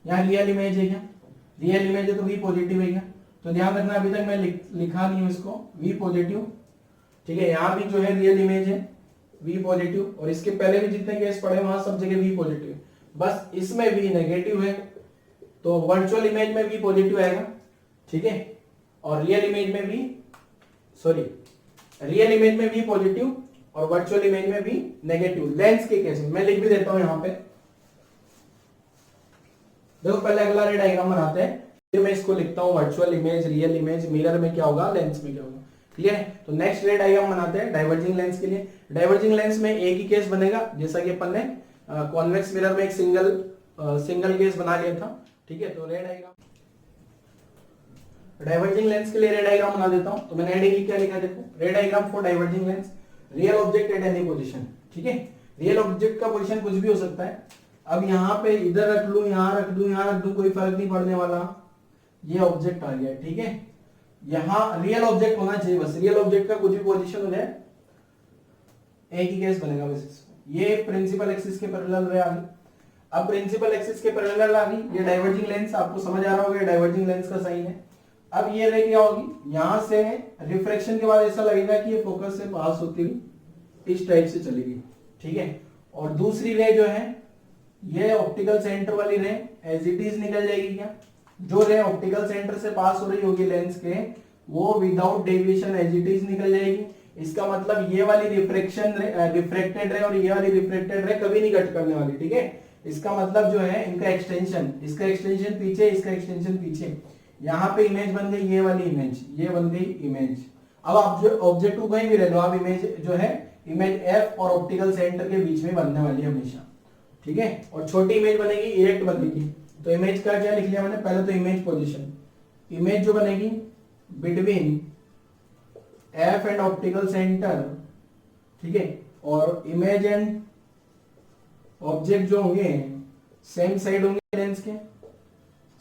यहाँ रियल इमेज है क्या, रियल इमेज है तो वी पॉजिटिव है क्या, तो ध्यान रखना अभी तक मैं लिखा नहीं हूं इसको, वी पॉजिटिव, ठीक है। यहाँ भी जो है रियल इमेज है वी पॉजिटिव, और इसके पहले भी जितने केस पढ़े वहां सब जगह वी पॉजिटिव, बस इसमें वी नेगेटिव है, तो वर्चुअल इमेज में वी पॉजिटिव आएगा, ठीक है। और रियल इमेज में भी, सॉरी, रियल इमेज में वी पॉजिटिव और वर्चुअल इमेज में भी नेगेटिव, लेंस के केस में। मैं लिख भी देता हूं यहां पे, देखो पहले अगला रे डायग्राम बनाते हैं, फिर मैं इसको लिखता हूं, virtual image, real image, mirror में क्या होगा, लेंस में क्या होगा, क्लियर है। तो नेक्स्ट रे डायग्राम बनाते हैं डाइवर्जिंग लेंस के लिए। डाइवर्जिंग लेंस में एक ही केस बनेगा, जैसा कि अपन ने कॉन्वेक्स मिरर में एक सिंगल केस बना लिया था, ठीक है। तो रे डायग्राम, डाइवर्जिंग लेंस के लिए रे डायग्राम बना देता हूं। तो मैंने हेडिंग क्या लिखा, देखो, रे diagram for diverging lens, real object at any position, ठीक है। रियल ऑब्जेक्ट का पोजीशन कुछ भी हो सकता है, अब यहाँ पे इधर रख लूं, यहाँ रख दूं, यहाँ रख दूं, कोई फर्क नहीं पड़ने वाला, ये ऑब्जेक्ट आ गया, ठीक है। यहाँ रियल ऑब्जेक्ट होना चाहिए, बस रियल ऑब्जेक्ट का कुछ भी पोजीशन हो जाए, एक ही केस बनेगा बस। ये प्रिंसिपल एक्सिस के पैरेलल रे आ गई, अब प्रिंसिपल एक्सिस के पैरेलल आ गई, ये डाइवर्जिंग लेंस, आपको समझ आ रहा होगा डाइवर्जिंग लेंस का साइन है। अब ये रे क्या होगी, यहां से रिफ्रैक्शन के बाद ऐसा लगेगा कि ये फोकस से पास होती हुई इस टाइप से चलेगी, ठीक है। और दूसरी रे जो है, ये ऑप्टिकल सेंटर वाली रे एज इट इज निकल जाएगी क्या, जो रे ऑप्टिकल सेंटर से पास हो रही होगी लेंस के, वो without deviation as it is निकल जाएगी। इसका मतलब ये वाली रिफ्रैक्टेड रे और ये वाली रिफ्रैक्टेड रे कभी नहीं कट करने वाली, ठीक है। इसका मतलब जो है इनका एक्सटेंशन, इसका एक्सटेंशन पीछे, इसका एक्सटेंशन पीछे, यहाँ पे इमेज बन गई ये वाली इमेज, ये बन गई इमेज। अब आप जो ऑब्जेक्ट को कहीं भी ले लो, आप इमेज जो है, इमेज एफ और ऑप्टिकल सेंटर के बीच में बनने वाली है हमेशा, ठीक है। और छोटी इमेज बनेगी, इरेक्ट बनेगी। तो इमेज का क्या लिख लिया मैंने, पहले तो इमेज पोजीशन, इमेज जो बनेगी between F and optical centre, ठीक है। और इमेज एंड ऑब्जेक्ट जो होंगे सेम साइड होंगे लेंस के,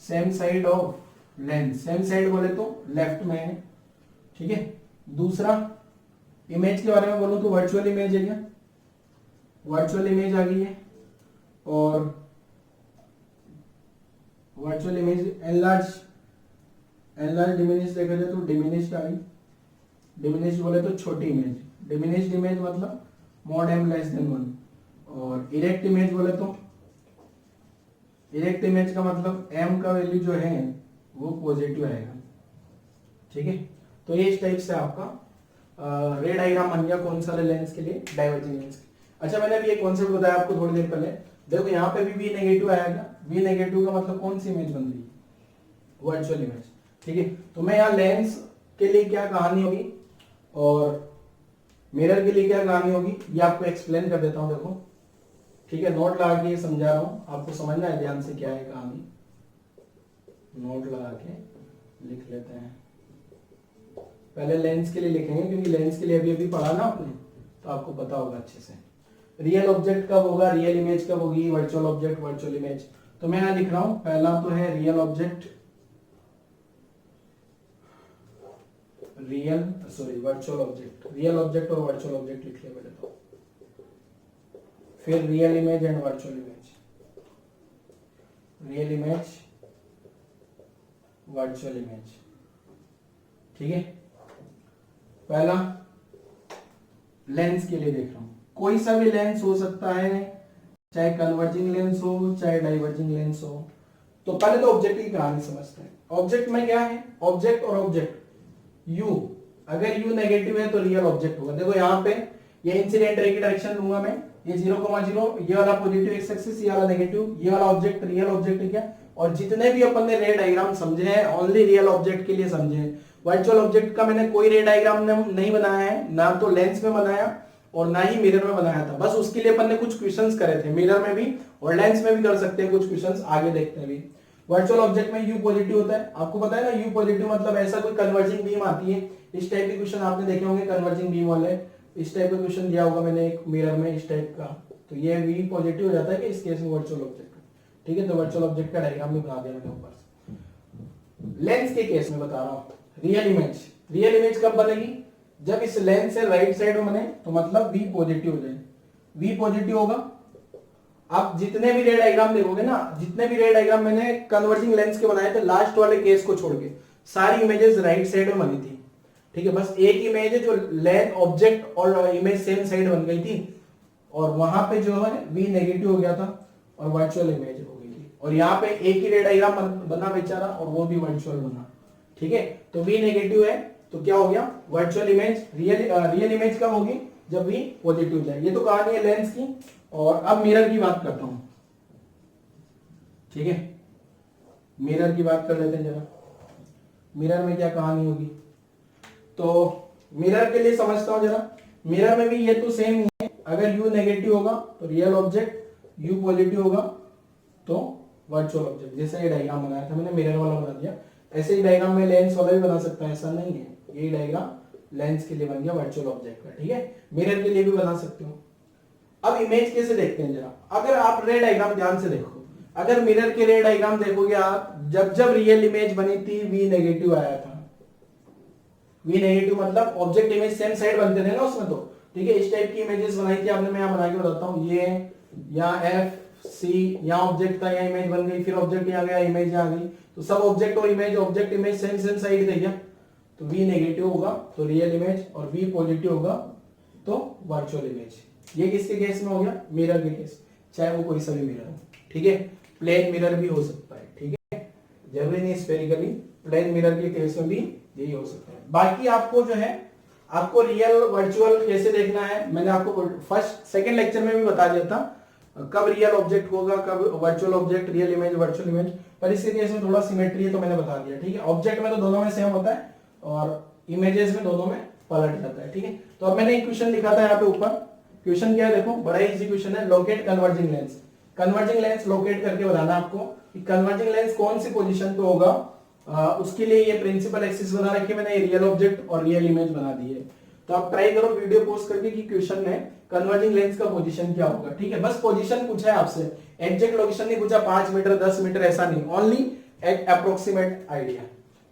same side of lens, same side बोले तो लेफ्ट में है, ठीक है। दूसरा इमेज के बारे में बोलूं तो वर्चुअल इमेज है क्या, वर्चुअल इमेज आ गई है, और वर्चुअल इमेज एनलार्ज डिमिनिश देखा जाए तो डिमिनिश्ड आ गई। डिमिनिश्ड बोले तो छोटी इमेज, डिमिनिश्ड इमेज मतलब मॉड m लेस देन 1। और इरेक्ट इमेज बोले तो इरेक्ट इमेज का मतलब m का वैल्यू जो है वो पॉजिटिव आएगा, ठीक है। तो ये इस टाइप से आपका रे डायग्राम बन गया कौन सा लेंस के लिए, डाइवर्जिंग लेंस के। अच्छा मैंने अभी एक कॉन्सेप्ट बताया आपको थोड़ी देर पहले, देखो यहाँ पे भी V नेगेटिव आएगा, V नेगेटिव का मतलब कौन सी इमेज बन रही है, वर्चुअल इमेज, ठीक है। तो मैं यहाँ लेंस के लिए क्या कहानी होगी और मिरर के लिए क्या कहानी होगी ये आपको एक्सप्लेन कर देता हूँ, देखो ठीक है। नोट लगा के समझा रहा हूँ, आपको समझना है ध्यान से क्या है कहानी, नोट लगा के लिख लेते हैं। पहले लेंस के लिए लिखेंगे क्योंकि लेंस के लिए अभी अभी पढ़ा ना आपने, तो आपको पता होगा अच्छे से। रियल ऑब्जेक्ट कब होगा, रियल इमेज कब होगी, वर्चुअल ऑब्जेक्ट, वर्चुअल इमेज। तो मैं यहाँ लिख रहा हूं, पहला तो है real object, virtual object, real object और वर्चुअल ऑब्जेक्ट लिख लिया मैंने तो। फिर real image and virtual image, real image virtual image, ठीक है। पहला लेंस के लिए देख रहा हूं, कोई सा भी लेंस हो सकता है, चाहे कन्वर्जिंग लेंस हो चाहे डाइवर्जिंग लेंस हो। तो पहले तो ऑब्जेक्ट की कहानी समझते हैं। ऑब्जेक्ट में क्या है, ऑब्जेक्ट और ऑब्जेक्ट, U अगर U नेगेटिव है तो रियल ऑब्जेक्ट होगा। देखो यहाँ पे ये इंसिडेंट रे की डायरेक्शन लूंगा मैं, ये 0,0, ये वाला पॉजिटिव एक्स एक्सिस, ये वाला नेगेटिव, ये वाला ऑब्जेक्ट रियल ऑब्जेक्ट है क्या। और जितने भी अपन ने रे डायग्राम समझे हैं ओनली रियल ऑब्जेक्ट के लिए समझे हैं। वर्चुअल ऑब्जेक्ट का मैंने कोई रे डायग्राम नहीं बनाया है, ना तो लेंस में बनाया और ना ही मिरर में बनाया था। बस उसके लिए अपन ने कुछ क्वेश्चंस करे थे, मिरर में भी और लेंस में भी कर सकते हैं कुछ क्वेश्चंस, आगे देखते हैं भी। वर्चुअल ऑब्जेक्ट में U पॉजिटिव होता है, आपको पता है ना। U पॉजिटिव मतलब ऐसा कोई कन्वर्जिंग बीम आती है, इस टाइप के क्वेश्चन आपने देखे होंगे कन्वर्जिंग बीम वाले, इस टाइप का क्वेश्चन दिया होगा मैंने एक मिरर में इस टाइप का, तो ये V पॉजिटिव हो जाता है कि इस केस में वर्चुअल ऑब्जेक्ट, ठीक है। तो वर्चुअल ऑब्जेक्ट का डायग्राम भी बना दिया मैंने ऊपर से। लेंस के केस में बता रहा हूँ, रियल इमेज, रियल इमेज कब बनेगी, जब इस लेंस से राइट साइड में बने तो मतलब V पॉजिटिव हो जाए। V पॉजिटिव होगा, आप जितने भी रे डायग्राम देखोगे ना, जितने भी रे डायग्राम मैंने कन्वर्जिंग लेंस के बनाए थे लास्ट वाले केस को छोड़ के, सारी इमेजेस राइट साइड में बनी थी, ठीक है। बस एक इमेज है जो लेंस ऑब्जेक्ट और इमेज सेम साइड बन गई थी, और वहां पे जो है V नेगेटिव हो गया था और वर्चुअल इमेज हो गई थी। और यहाँ पे एक ही रे डायग्राम बना बेचारा और वो भी वर्चुअल बना, ठीक है। तो V नेगेटिव है तो क्या हो गया, वर्चुअल इमेज। रियल इमेज कब होगी, जब V पॉजिटिव हो जाए। ये तो कहानी है लेंस की। और अब मिरर की बात करता हूं, ठीक है। मिरर की बात कर लेते हैं जरा, मिरर में क्या कहानी होगी। तो मिरर के लिए समझता हूं जरा, मिरर में भी ये तो सेम ही है, अगर U नेगेटिव होगा तो रियल ऑब्जेक्ट, U पॉजिटिव होगा तो वर्चुअल ऑब्जेक्ट। जैसे ये डायग्राम बनाया था मैंने, मिरर वाला बना दिया, ऐसे ही डायग्राम में लेंस वाला भी बना सकता है, ऐसा नहीं है। यही डायग्राम लेंस के लिए बन गया वर्चुअल ऑब्जेक्ट का, ठीक है। मिरर के लिए भी बना सकते हो। अब इमेज कैसे देखते हैं जरा, अगर आप रे डायग्राम ध्यान से देखो, अगर मिरर के रे डायग्राम देखोगे आप, जब जब रियल इमेज बनी थी V नेगेटिव आया था। V नेगेटिव मतलब ऑब्जेक्ट इमेज सेम साइड बनते थे ना उसमें, तो ठीक है। इस टाइप की इमेजेस बनाई थी आपने, मैं यहाँ बना के बताता हूँ। ये यहाँ F C, यहाँ ऑब्जेक्ट था, यहाँ इमेज बन गई, फिर ऑब्जेक्ट यहाँ गया, इमेज यहाँ गई, तो सब ऑब्जेक्ट और image, object image same same side थे क्या। तो V नेगेटिव होगा तो रियल इमेज, और V पॉजिटिव होगा तो वर्चुअल इमेज। ये किसके केस में हो गया, मिरर के केस, चाहे वो कोई सा भी मिरर हो, ठीक है। प्लेन मिरर भी हो सकता है, ठीक है, जरूरी नहीं स्फेरिकली, प्लेन मिरर के केस में भी यही हो सकता है। बाकी आपको जो है, आपको रियल वर्चुअल कैसे देखना है, मैंने आपको फर्स्ट सेकंड लेक्चर में भी बता दिया था, कब रियल ऑब्जेक्ट होगा, कब virtual object, real image virtual image. पर इसके केस में थोड़ा सिमेट्री है तो मैंने बता दिया, ठीक है। ऑब्जेक्ट में तो दोनों में सेम होता है और इमेजेस में दोनों में पलट जाता है, ठीक है। तो अब मैंने एक क्वेश्चन लिखा था यहाँ पे ऊपर, क्वेश्चन क्या है देखो, बड़ा इजी क्वेश्चन है, locate converging lens. Converging lens locate करके बताना आपको कि कन्वर्जिंग लेंस कौन सी पोजीशन पे होगा। उसके लिए ये प्रिंसिपल एक्सिस बना रखी मैंने, रियल ऑब्जेक्ट और रियल इमेज बना दी है। तो आप ट्राई करो वीडियो पोस्ट करके कि क्वेश्चन में कन्वर्जिंग लेंस का पोजीशन क्या होगा, ठीक है। बस पोजीशन पूछा है आपसे, एग्जैक्ट लोकेशन नहीं पूछा, 5 मीटर 10 मीटर ऐसा नहीं, ओनली एक अप्रोक्सीमेट आइडिया।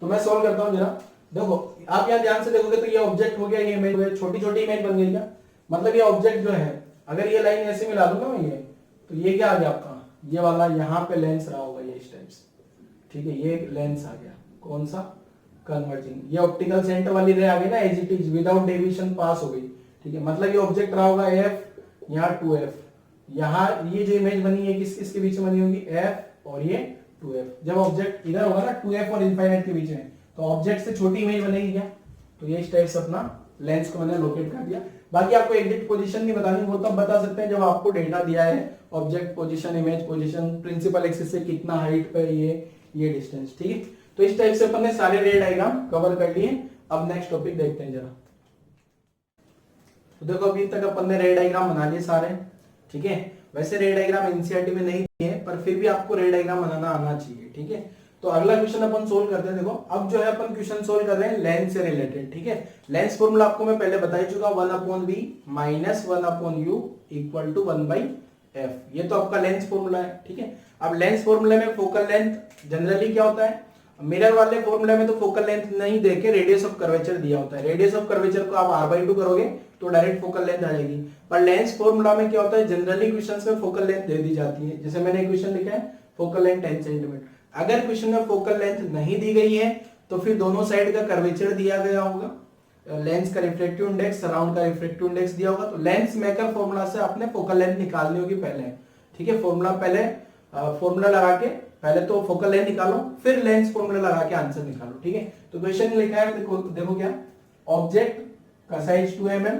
तो मैं सॉल्व करता हूं जरा। देखो आप यहाँ ध्यान से देखोगे तो ये ऑब्जेक्ट हो गया, ये इमेज हो गया, छोटी छोटी इमेज बन गई क्या, मतलब ये ऑब्जेक्ट जो है अगर ये लाइन ऐसे मिला दूं ना मैं ये, तो ये क्या आ गया आपका, ये वाला यहाँ पे लेंस रहा होगा ये इस टाइप से, ठीक है, ये लेंस आ गया, कौन सा, कन्वर्जिंग। ये ऑप्टिकल सेंटर वाली रे आ गई ना, as it is without deviation pass हो गई, ठीक है, मतलब ये ऑब्जेक्ट रहा होगा एफ, यहाँ 2f, यहाँ ये जो इमेज बनी है किस किसके बीच में बनी होगी, f और ये 2f। जब ऑब्जेक्ट इधर होगा ना 2f और इनफाइनाइट के बीच में, तो ऑब्जेक्ट से छोटी इमेज बनेगी क्या, तो ये इस टाइप से अपना लेंस को मैंने लोकेट कर दिया। बाकी आपको एग्जैक्ट पोजीशन नहीं बतानी, वो तब बता सकते हैं जब आपको डेटा दिया है, object position, image position, principal axis से कितना हाइट पे ये डिस्टेंस, ठीक है। तो इस टाइप से अपन ने सारे रे डायग्राम कवर कर लिए। अब नेक्स्ट टॉपिक देखते हैं जरा। तो देखो अभी तक अपन ने रे डायग्राम बना लिए सारे, ठीक है। वैसे रे डायग्राम एनसीईआरटी में नहीं दिए, पर फिर भी आपको रे डायग्राम बनाना आना चाहिए, ठीक है। तो अगला क्वेश्चन अपन सोल्व करते हैं। देखो अब जो है अपन क्वेश्चन सोल्व कर रहे हैं लेंस से रिलेटेड, ठीक है। लेंस फॉर्मूला आपको मैं पहले बता ही चुका, 1/v minus 1/u equal to 1/f। ये तो आपका लेंस फॉर्मूला है, ठीक है। अब लेंस फॉर्मूला में फोकल लेंथ जनरली क्या होता है, मिरर वाले फॉर्मूला में तो फोकल लेंथ नहीं देके रेडियस ऑफ कर्वेचर दिया होता है। रेडियस ऑफ कर्वेचर को आप r/2 करोगे तो डायरेक्ट फोकल लेंथ आ जाएगी। पर लेंस फॉर्मूला में क्या होता है, जनरली क्वेश्चंस में फोकल लेंथ दे दी जाती है। जैसे मैंने क्वेश्चन लिखा है फोकल लेंथ 10 सेंटीमीटर, अगर क्वेश्चन में फोकल लेंथ नहीं दी गई है तो फिर दोनों साइड का कर्वेचर दिया गया होगा, लेंस का रिफ्रैक्टिव इंडेक्स, सराउंड का रिफ्रैक्टिव इंडेक्स दिया होगा, तो लेंस मेकर फॉर्मूला से आपने फोकल लेंथ निकालनी होगी पहले, ठीक है। फॉर्मूला पहले फॉर्मूला लगा के पहले तो फोकल लेंथ निकालो, फिर लेंस फॉर्मूला लगा के आंसर निकालो, ठीक है। तो क्वेश्चन लिखा है, देखो क्या, ऑब्जेक्ट का साइज 2 mm,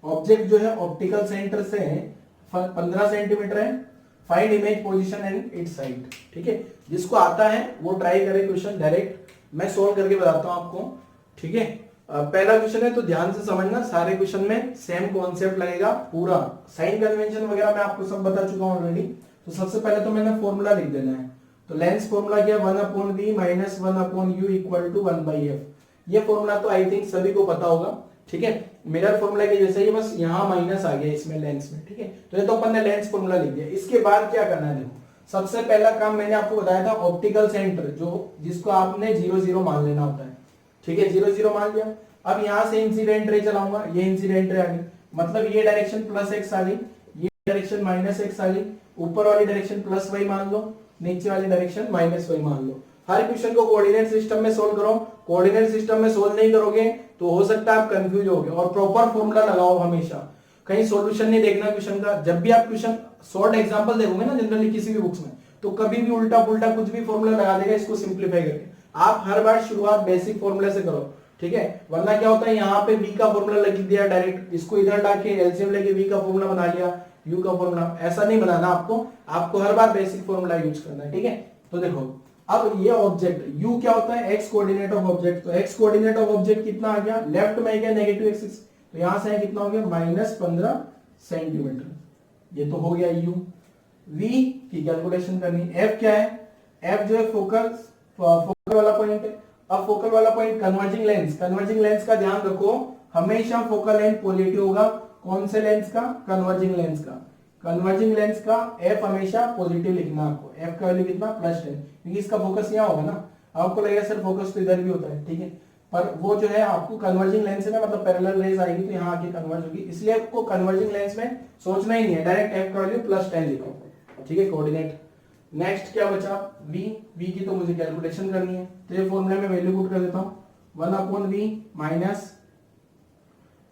ऑब्जेक्ट जो है ऑप्टिकल सेंटर से 15 सेंटीमीटर है, find image position and it's side, ठीक है। जिसको आता है वो ट्राई करे क्वेश्चन डायरेक्ट, मैं सोल्व करके बताता हूं आपको, ठीक है। पहला क्वेश्चन है तो ध्यान से समझना, सारे क्वेश्चन में सेम कॉन्सेप्ट लगेगा पूरा, साइन कन्वेंशन वगैरह मैं आपको सब बता चुका हूं ऑलरेडी। तो सबसे पहले तो मैंने फॉर्मूला लिख देना है। तो लेंस फॉर्मूला क्या, 1/v minus 1/u equal to 1/f। ये फॉर्मूला तो आई थिंक सभी को पता होगा, ठीक है। मिरर फॉर्मूला के जैसे ही, बस यहाँ माइनस आ गया इसमें लेंस में, ठीक है। तो ये तो अपन ने लेंस फॉर्मूला लिख दिया। इसके बाद क्या करना है, देखो सबसे पहला काम मैंने आपको बताया था, ऑप्टिकल सेंटर जो जिसको आपने 0 0 मान लेना होता है, ठीक है। 0 0 मान लिया। अब यहाँ से इंसिडेंट रे चलाऊंगा, ये इंसिडेंट रे आ गई, मतलब ये डायरेक्शन +x आ गई, ये डायरेक्शन -x आ गई, ऊपर वाली डायरेक्शन +y मान लो, नीचे वाली डायरेक्शन -y मान लो। हर क्वेश्चन को कोऑर्डिनेट सिस्टम में सोल्व करो। कोऑर्डिनेट सिस्टम में सोल्व नहीं करोगे तो हो सकता है आप कंफ्यूज होगे, और प्रॉपर फॉर्मूला लगाओ हमेशा, कहीं सॉल्यूशन नहीं देखना क्वेश्चन का। जब भी आप क्वेश्चन शॉर्ट एग्जांपल देखोगे ना जनरली किसी भी बुक्स में, तो कभी भी उल्टा पुल्टा कुछ भी फॉर्मूला लगा देगा इसको सिंपलीफाई करके। आप हर बार शुरुआत बेसिक फॉर्मूला से करो, ठीक है। वरना क्या होता है, यहाँ पे v का फॉर्मूला लिख दिया डायरेक्ट, इसको इधर लाके एलसीएम लेके v का फॉर्मूला बना लिया, u का फॉर्मूला, ऐसा नहीं बनाना आपको हर बार बेसिक फॉर्मूला यूज करना है, ठीक है। तो देखो अब ये ऑब्जेक्ट u क्या होता है, x कोऑर्डिनेट ऑफ ऑब्जेक्ट, तो x कोऑर्डिनेट ऑफ ऑब्जेक्ट कितना आ गया, लेफ्ट में गया नेगेटिव एक्सिस, तो यहां से कितना हो गया -15 सेंटीमीटर, ये तो हो गया u। v की कैलकुलेशन करनी, f क्या है, f जो है फोकल वाला पॉइंट है। अब फोकल वाला पॉइंट कन्वर्जिंग लेंस का ध्यान रखो, हमेशा फोकल लेंथ पॉजिटिव होगा। कौन से लेंस का, कन्वर्जिंग लेंस का f हमेशा पॉजिटिव लिखना आपको, f का वैल्यू कितना +10, क्योंकि इसका फोकस यहाँ होगा ना। आपको लगेगा सर फोकस तो इधर भी होता है, ठीक है, पर वो जो है आपको कन्वर्जिंग लेंस है ना, मतलब पैरेलल रेज आएगी तो यहाँ आके कन्वर्ज होगी, इसलिए आपको कन्वर्जिंग लेंस में सोचना ही नहीं है, डायरेक्ट f का वैल्यू +10 लिखो, ठीक है, कोऑर्डिनेट। नेक्स्ट क्या बचा, v की तो मुझे कैलकुलेशन करनी है, तो ये फॉर्मूला में वैल्यू पुट कर देता हूँ, 1/v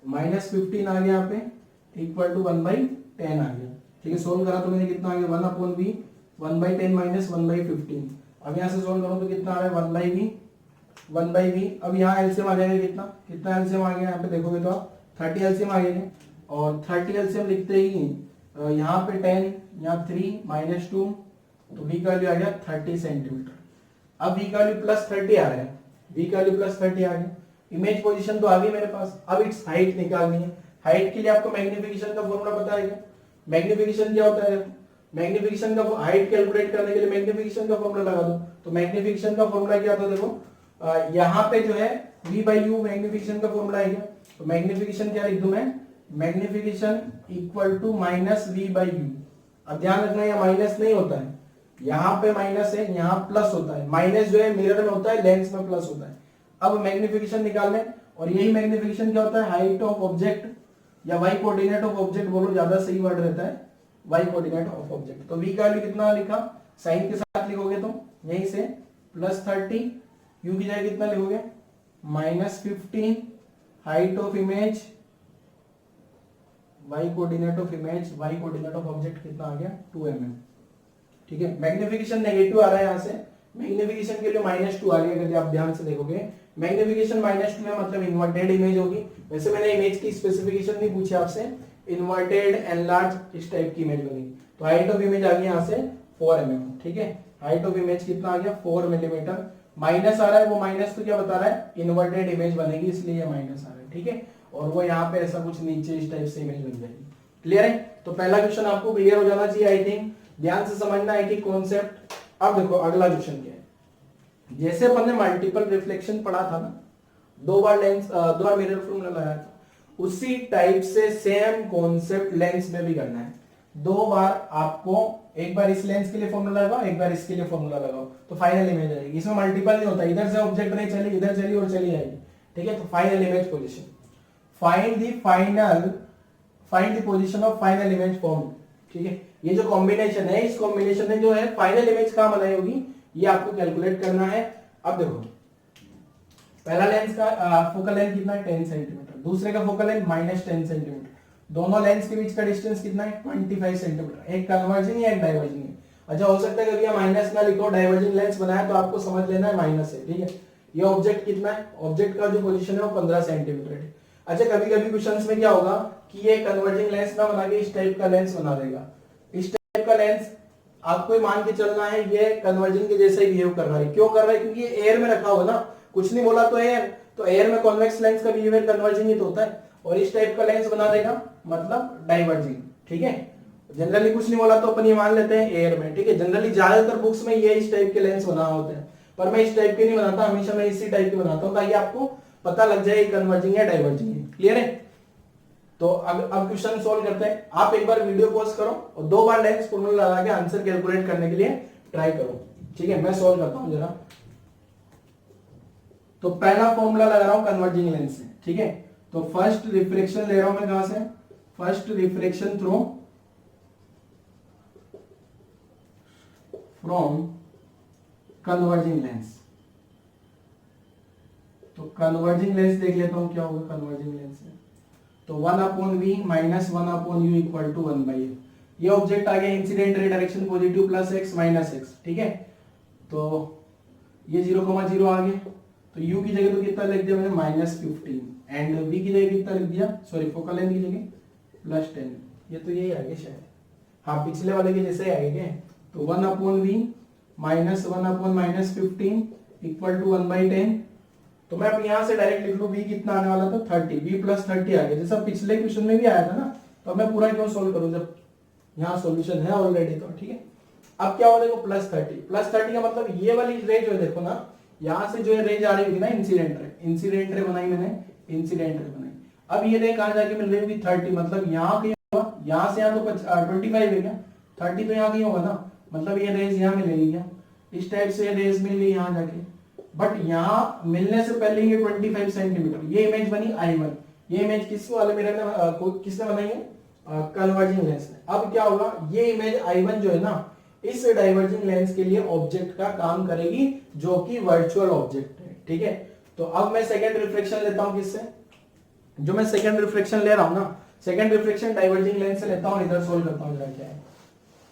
माइनस 15 आ गया यहाँ पे इक्वल टू 1/10 आ गया, ठीक है। सोल्व करा तो मैंने कितना आ गया, 1/v 1/10 माइनस 1/15। अब यहाँ से सोल्व करूँ तो कितना आ रहा है, 1/v। अब यहाँ एलसीएम आ जाएगा, कितना एलसीएम आ गया, यहाँ पे देखोगे तो आप 30 एलसीएम आ गए, और 30 एलसीएम लिखते ही यहाँ पे 10, यहाँ 3 -2, तो v का वैल्यू आ गया 30 सेंटीमीटर। अब v का वैल्यू +30 आ रहा है, v का वैल्यू +30 आ गया। इमेज पोजीशन तो आ गई मेरे पास, अब इट्स हाइट निकालनी है। हाइट के लिए आपको मैग्निफिकेशन का फॉर्मूला पता है क्या, मैग्निफिकेशन क्या होता है, मैग्निफिकेशन का हाइट कैलकुलेट करने के लिए मैग्निफिकेशन का फॉर्मूला लगा दो। तो मैग्निफिकेशन का फॉर्मूला क्या था, देखो यहाँ पे जो है v/u मैग्निफिकेशन का फॉर्मूला है क्या, तो मैग्निफिकेशन क्या लिख दूं मैं, मैग्निफिकेशन इक्वल टू -v/u। अब ध्यान रखना यहाँ माइनस नहीं होता है, यहाँ पे माइनस है, यहाँ प्लस होता है। माइनस जो है मिरर में होता है, लेंस में प्लस होता है। अब मैग्निफिकेशन निकाल लें, और यही मैग्निफिकेशन क्या होता है, हाइट ऑफ ऑब्जेक्ट या वाई कोऑर्डिनेट ऑफ ऑब्जेक्ट बोलो, ज्यादा सही वर्ड रहता है, वाई कोऑर्डिनेट ऑफ ऑब्जेक्ट। तो वी का वैल्यू कितना लिखा, साइन के साथ लिखोगे तो यहीं से +30, यू की जगह कितना लिखोगे -15, height of image, Y coordinate of image, Y coordinate of object कितना आ गया 2 mm। ठीक है, मैग्निफिकेशन नेगेटिव आ रहा है यहाँ से, मैग्निफिकेशन के लिए -2 आ गया। अगर आप ध्यान से देखोगे मैग्निफिकेशन -2 है, मतलब इन्वर्टेड इमेज होगी। वैसे मैंने इमेज की स्पेसिफिकेशन नहीं पूछी आपसे, इन्वर्टेड एनलार्ज इस टाइप की इमेज बनेगी। तो हाइट ऑफ इमेज आ गई यहाँ से 4 mm। ठीक है, हाइट ऑफ इमेज कितना आ गया 4 मिलीमीटर। माइनस आ रहा है, वो माइनस तो क्या बता रहा है, इन्वर्टेड इमेज बनेगी, इसलिए ये माइनस आ रहा है। ठीक है, और वो यहाँ पे ऐसा कुछ नीचे इस टाइप से इमेज बन जाएगी। क्लियर है, तो पहला क्वेश्चन आपको क्लियर हो जाना चाहिए आई थिंक। ध्यान से समझना है कि कॉन्सेप्ट। अब देखो अगला क्वेश्चन क्या है, जैसे अपन ने मल्टीपल रिफ्लेक्शन पढ़ा था ना, 2 बार लेंस 2 बार मिरर फॉर्मूला लगाया था, उसी टाइप से सेम कॉन्सेप्ट लेंस में भी करना है। 2 बार आपको, एक बार इस लेंस के लिए फॉर्मूला लगाओ, एक बार इसके लिए फॉर्मूला लगाओ, तो फाइनल इमेज आएगी। इसमें मल्टीपल नहीं होता, इधर से ऑब्जेक्ट नहीं चली, इधर चली और चली आएगी। ठीक है, तो final image position, find the position of final image form. ठीक है, ये जो कॉम्बिनेशन है, इस कॉम्बिनेशन में जो है फाइनल इमेज कहां बनाई होगी, ये आपको कैलकुलेट करना है। अब देखो पहला लेंस का फोकल लेंथ कितना है 10 सेंटीमीटर, दूसरे का फोकल लेंथ -10 सेंटीमीटर, दोनों लेंस के बीच का डिस्टेंस कितना है 25 सेंटीमीटर। एक कन्वर्जिंग है, एक डाइवर्जिंग है। अच्छा, हो सकता है कभी आप माइनस ना लिखो, डाइवर्जिंग लेंस बनाया तो आपको समझ लेना है माइनस है। ठीक है, ये ऑब्जेक्ट कितना है, ऑब्जेक्ट का जो पोजीशन है वो 15 सेंटीमीटर है। अच्छा, कभी कभी क्वेश्चंस में क्या होगा कि ये कन्वर्जिंग लेंस ना बना के इस टाइप का लेंस बना देगा। इस टाइप का लेंस आपको मान के चलना है ये कन्वर्जिंग के जैसे ही बिहेव कर रहा है। क्यों कर रहा है, क्योंकि ये एयर में रखा हुआ ना, कुछ नहीं बोला तो एयर, तो एयर में कॉन्वेक्स लेंस का बिहेवियर कन्वर्जिंग ही तो होता है, और इस टाइप का लेंस बना देगा मतलब डाइवर्जिंग। ठीक है, जनरली कुछ नहीं बोला तो अपन ये मान लेते हैं एयर में। ठीक है, जनरली ज्यादातर बुक्स में ये इस टाइप के लेंस बना होते हैं, पर मैं इस टाइप के नहीं बनाता, हमेशा मैं इसी टाइप के बनाता हूँ, ताकि आपको पता लग जाए कन्वर्जिंग है डाइवर्जिंग है। क्लियर है, तो अब क्वेश्चन सॉल्व करते हैं। आप एक बार वीडियो पॉज करो और 2 बार लेंस फॉर्मूला लगा के आंसर कैलकुलेट करने के लिए ट्राई करो। ठीक है, मैं सॉल्व करता हूं जरा। तो पहला फॉर्मूला लगा रहा हूं कन्वर्जिंग लेंस से। ठीक है, तो फर्स्ट रिफ्लेक्शन ले रहा हूं मैं कहां से, first reflection through from converging lens. तो कन्वर्जिंग लेंस देख लेता हूं क्या होगा कन्वर्जिंग लेंस से। तो 1/v minus 1/u equal to 1/f। ये ऑब्जेक्ट आ गया incident ray direction positive +x -x। ठीक है, तो ये 0,0 आ गया, तो u की जगह तो कितना लिख दिया मैंने -15, एंड v की जगह कितना लिख दिया, सॉरी फोकल लेंथ की जगह +10। ये तो यही आ गया शायद, हाँ पिछले वाले के जैसे आ गए। तो 1/v माइनस 1/-15 इक्वल टू 1/10। तो मैं अब यहां से डायरेक्ट लिख लूं v कितना आने वाला था 30, v +30 आ गया, जैसा पिछले क्वेश्चन में भी आया था ना। तो मैं पूरा क्यों सोल्व करूं जब यहाँ सॉल्यूशन है ऑलरेडी। तो ठीक है, अब क्या हो देखो +30 का मतलब ये वाली रे जो है देखो ना, यहाँ से जो है रे जा रही होगी ना इंसिडेंट रे बनाई मैंने, इंसिडेंट रे बनाई। अब ये रे कहां जाके मिल रही होगी 30, मतलब यहाँ कहीं होगा, यहाँ से यहाँ तो 25 है क्या, 30 तो यहाँ कहीं होगा ना, मतलब ये रेज यहाँ मिलेगी क्या, इस टाइप से रेज मिल गई यहाँ जाके। बट यहाँ मिलने से पहले ये 25 सेंटीमीटर, ये इमेज बनी I1। ये इमेज किस वाले मिरर ने किसने बनाई है, कन्वर्जिंग लेंस ने। अब क्या होगा, ये इमेज I1 जो है ना, इस डाइवर्जिंग लेंस के लिए ऑब्जेक्ट का काम करेगी, जो कि वर्चुअल ऑब्जेक्ट है। ठीक है, तो अब मैं सेकंड रिफ्लेक्शन लेता हूं किससे, जो मैं सेकंड रिफ्लेक्शन ले रहा हूं ना, सेकंड रिफ्लेक्शन डाइवर्जिंग लेंस से लेता हूं, इधर सोल्व करता हूं जरा क्या है।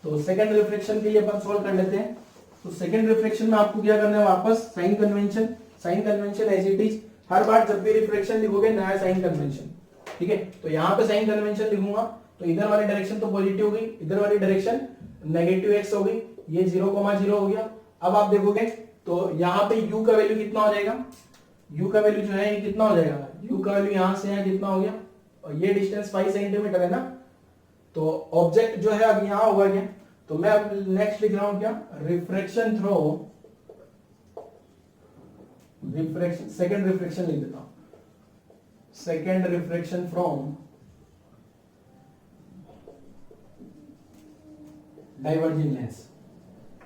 तो सेकंड रिफ्लेक्शन के लिए अपन सोल्व कर लेते हैं। तो सेकंड रिफ्लेक्शन में आपको क्या करना है, वापस sign convention as it is. हर बार जब भी रिफ्लेक्शन लिखोगे नया साइन कन्वेंशन। ठीक है, तो यहाँ पे साइन कन्वेंशन लिखूंगा, तो इधर वाली डायरेक्शन तो पॉजिटिव हो गई, इधर वाली डायरेक्शन -x हो गई, ये 0,0 हो गया। अब आप देखोगे तो यहाँ पे u का वैल्यू कितना हो जाएगा, u का वैल्यू जो है ये कितना हो जाएगा, u का वैल्यू यहाँ से यहाँ कितना हो गया, और ये डिस्टेंस 5 सेंटीमीटर है ना। तो ऑब्जेक्ट जो है अब यहाँ होगा क्या, तो मैं अब नेक्स्ट लिख रहा हूं क्या, रिफ्रैक्शन थ्रू सेकंड रिफ्रैक्शन लिख देता हूं, second refraction from diverging lens.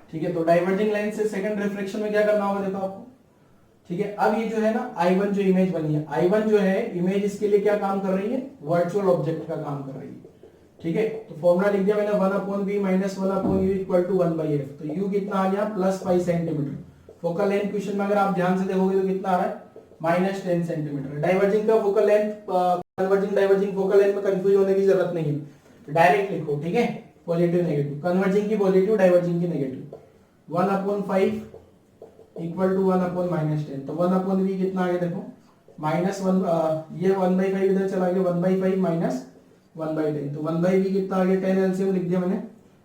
ठीक है, तो डाइवर्जिंग लाइन से सेकंड रिफ्लेक्शन में क्या करना होगा देखो आपको। ठीक है, अब ये जो है ना I1 जो इमेज बनी है, I1 जो है इमेज इसके लिए क्या काम कर रही है, वर्चुअल ऑब्जेक्ट का काम कर रही है। ठीक है, तो फॉर्मूला लिख दिया मैंने 1/v minus 1/u equal to 1/f। तो u कितना आ गया +5 सेंटीमीटर। फोकल लेंथ क्वेश्चन में अगर आप ध्यान से देखोगे तो कितना आ रहा है -10 सेंटीमीटर। डाइवर्जिंग का focal length, converging diverging focal length में कंफ्यूज होने की जरूरत नहीं है, डायरेक्ट लिखो। ठीक है, पॉजिटिव नेगेटिव, कन्वर्जिंग की पॉजिटिव, डाइवर्जिंग की नेगेटिव। 1/5 equal to 1/-10। तो 1/v कितना आ गया देखो -1, ये 1/5 इधर चला गया, 1/5 माइनस 1/10। तो 1/v कितना आ गया, 10 एलसीएम लिख दिया मैंने,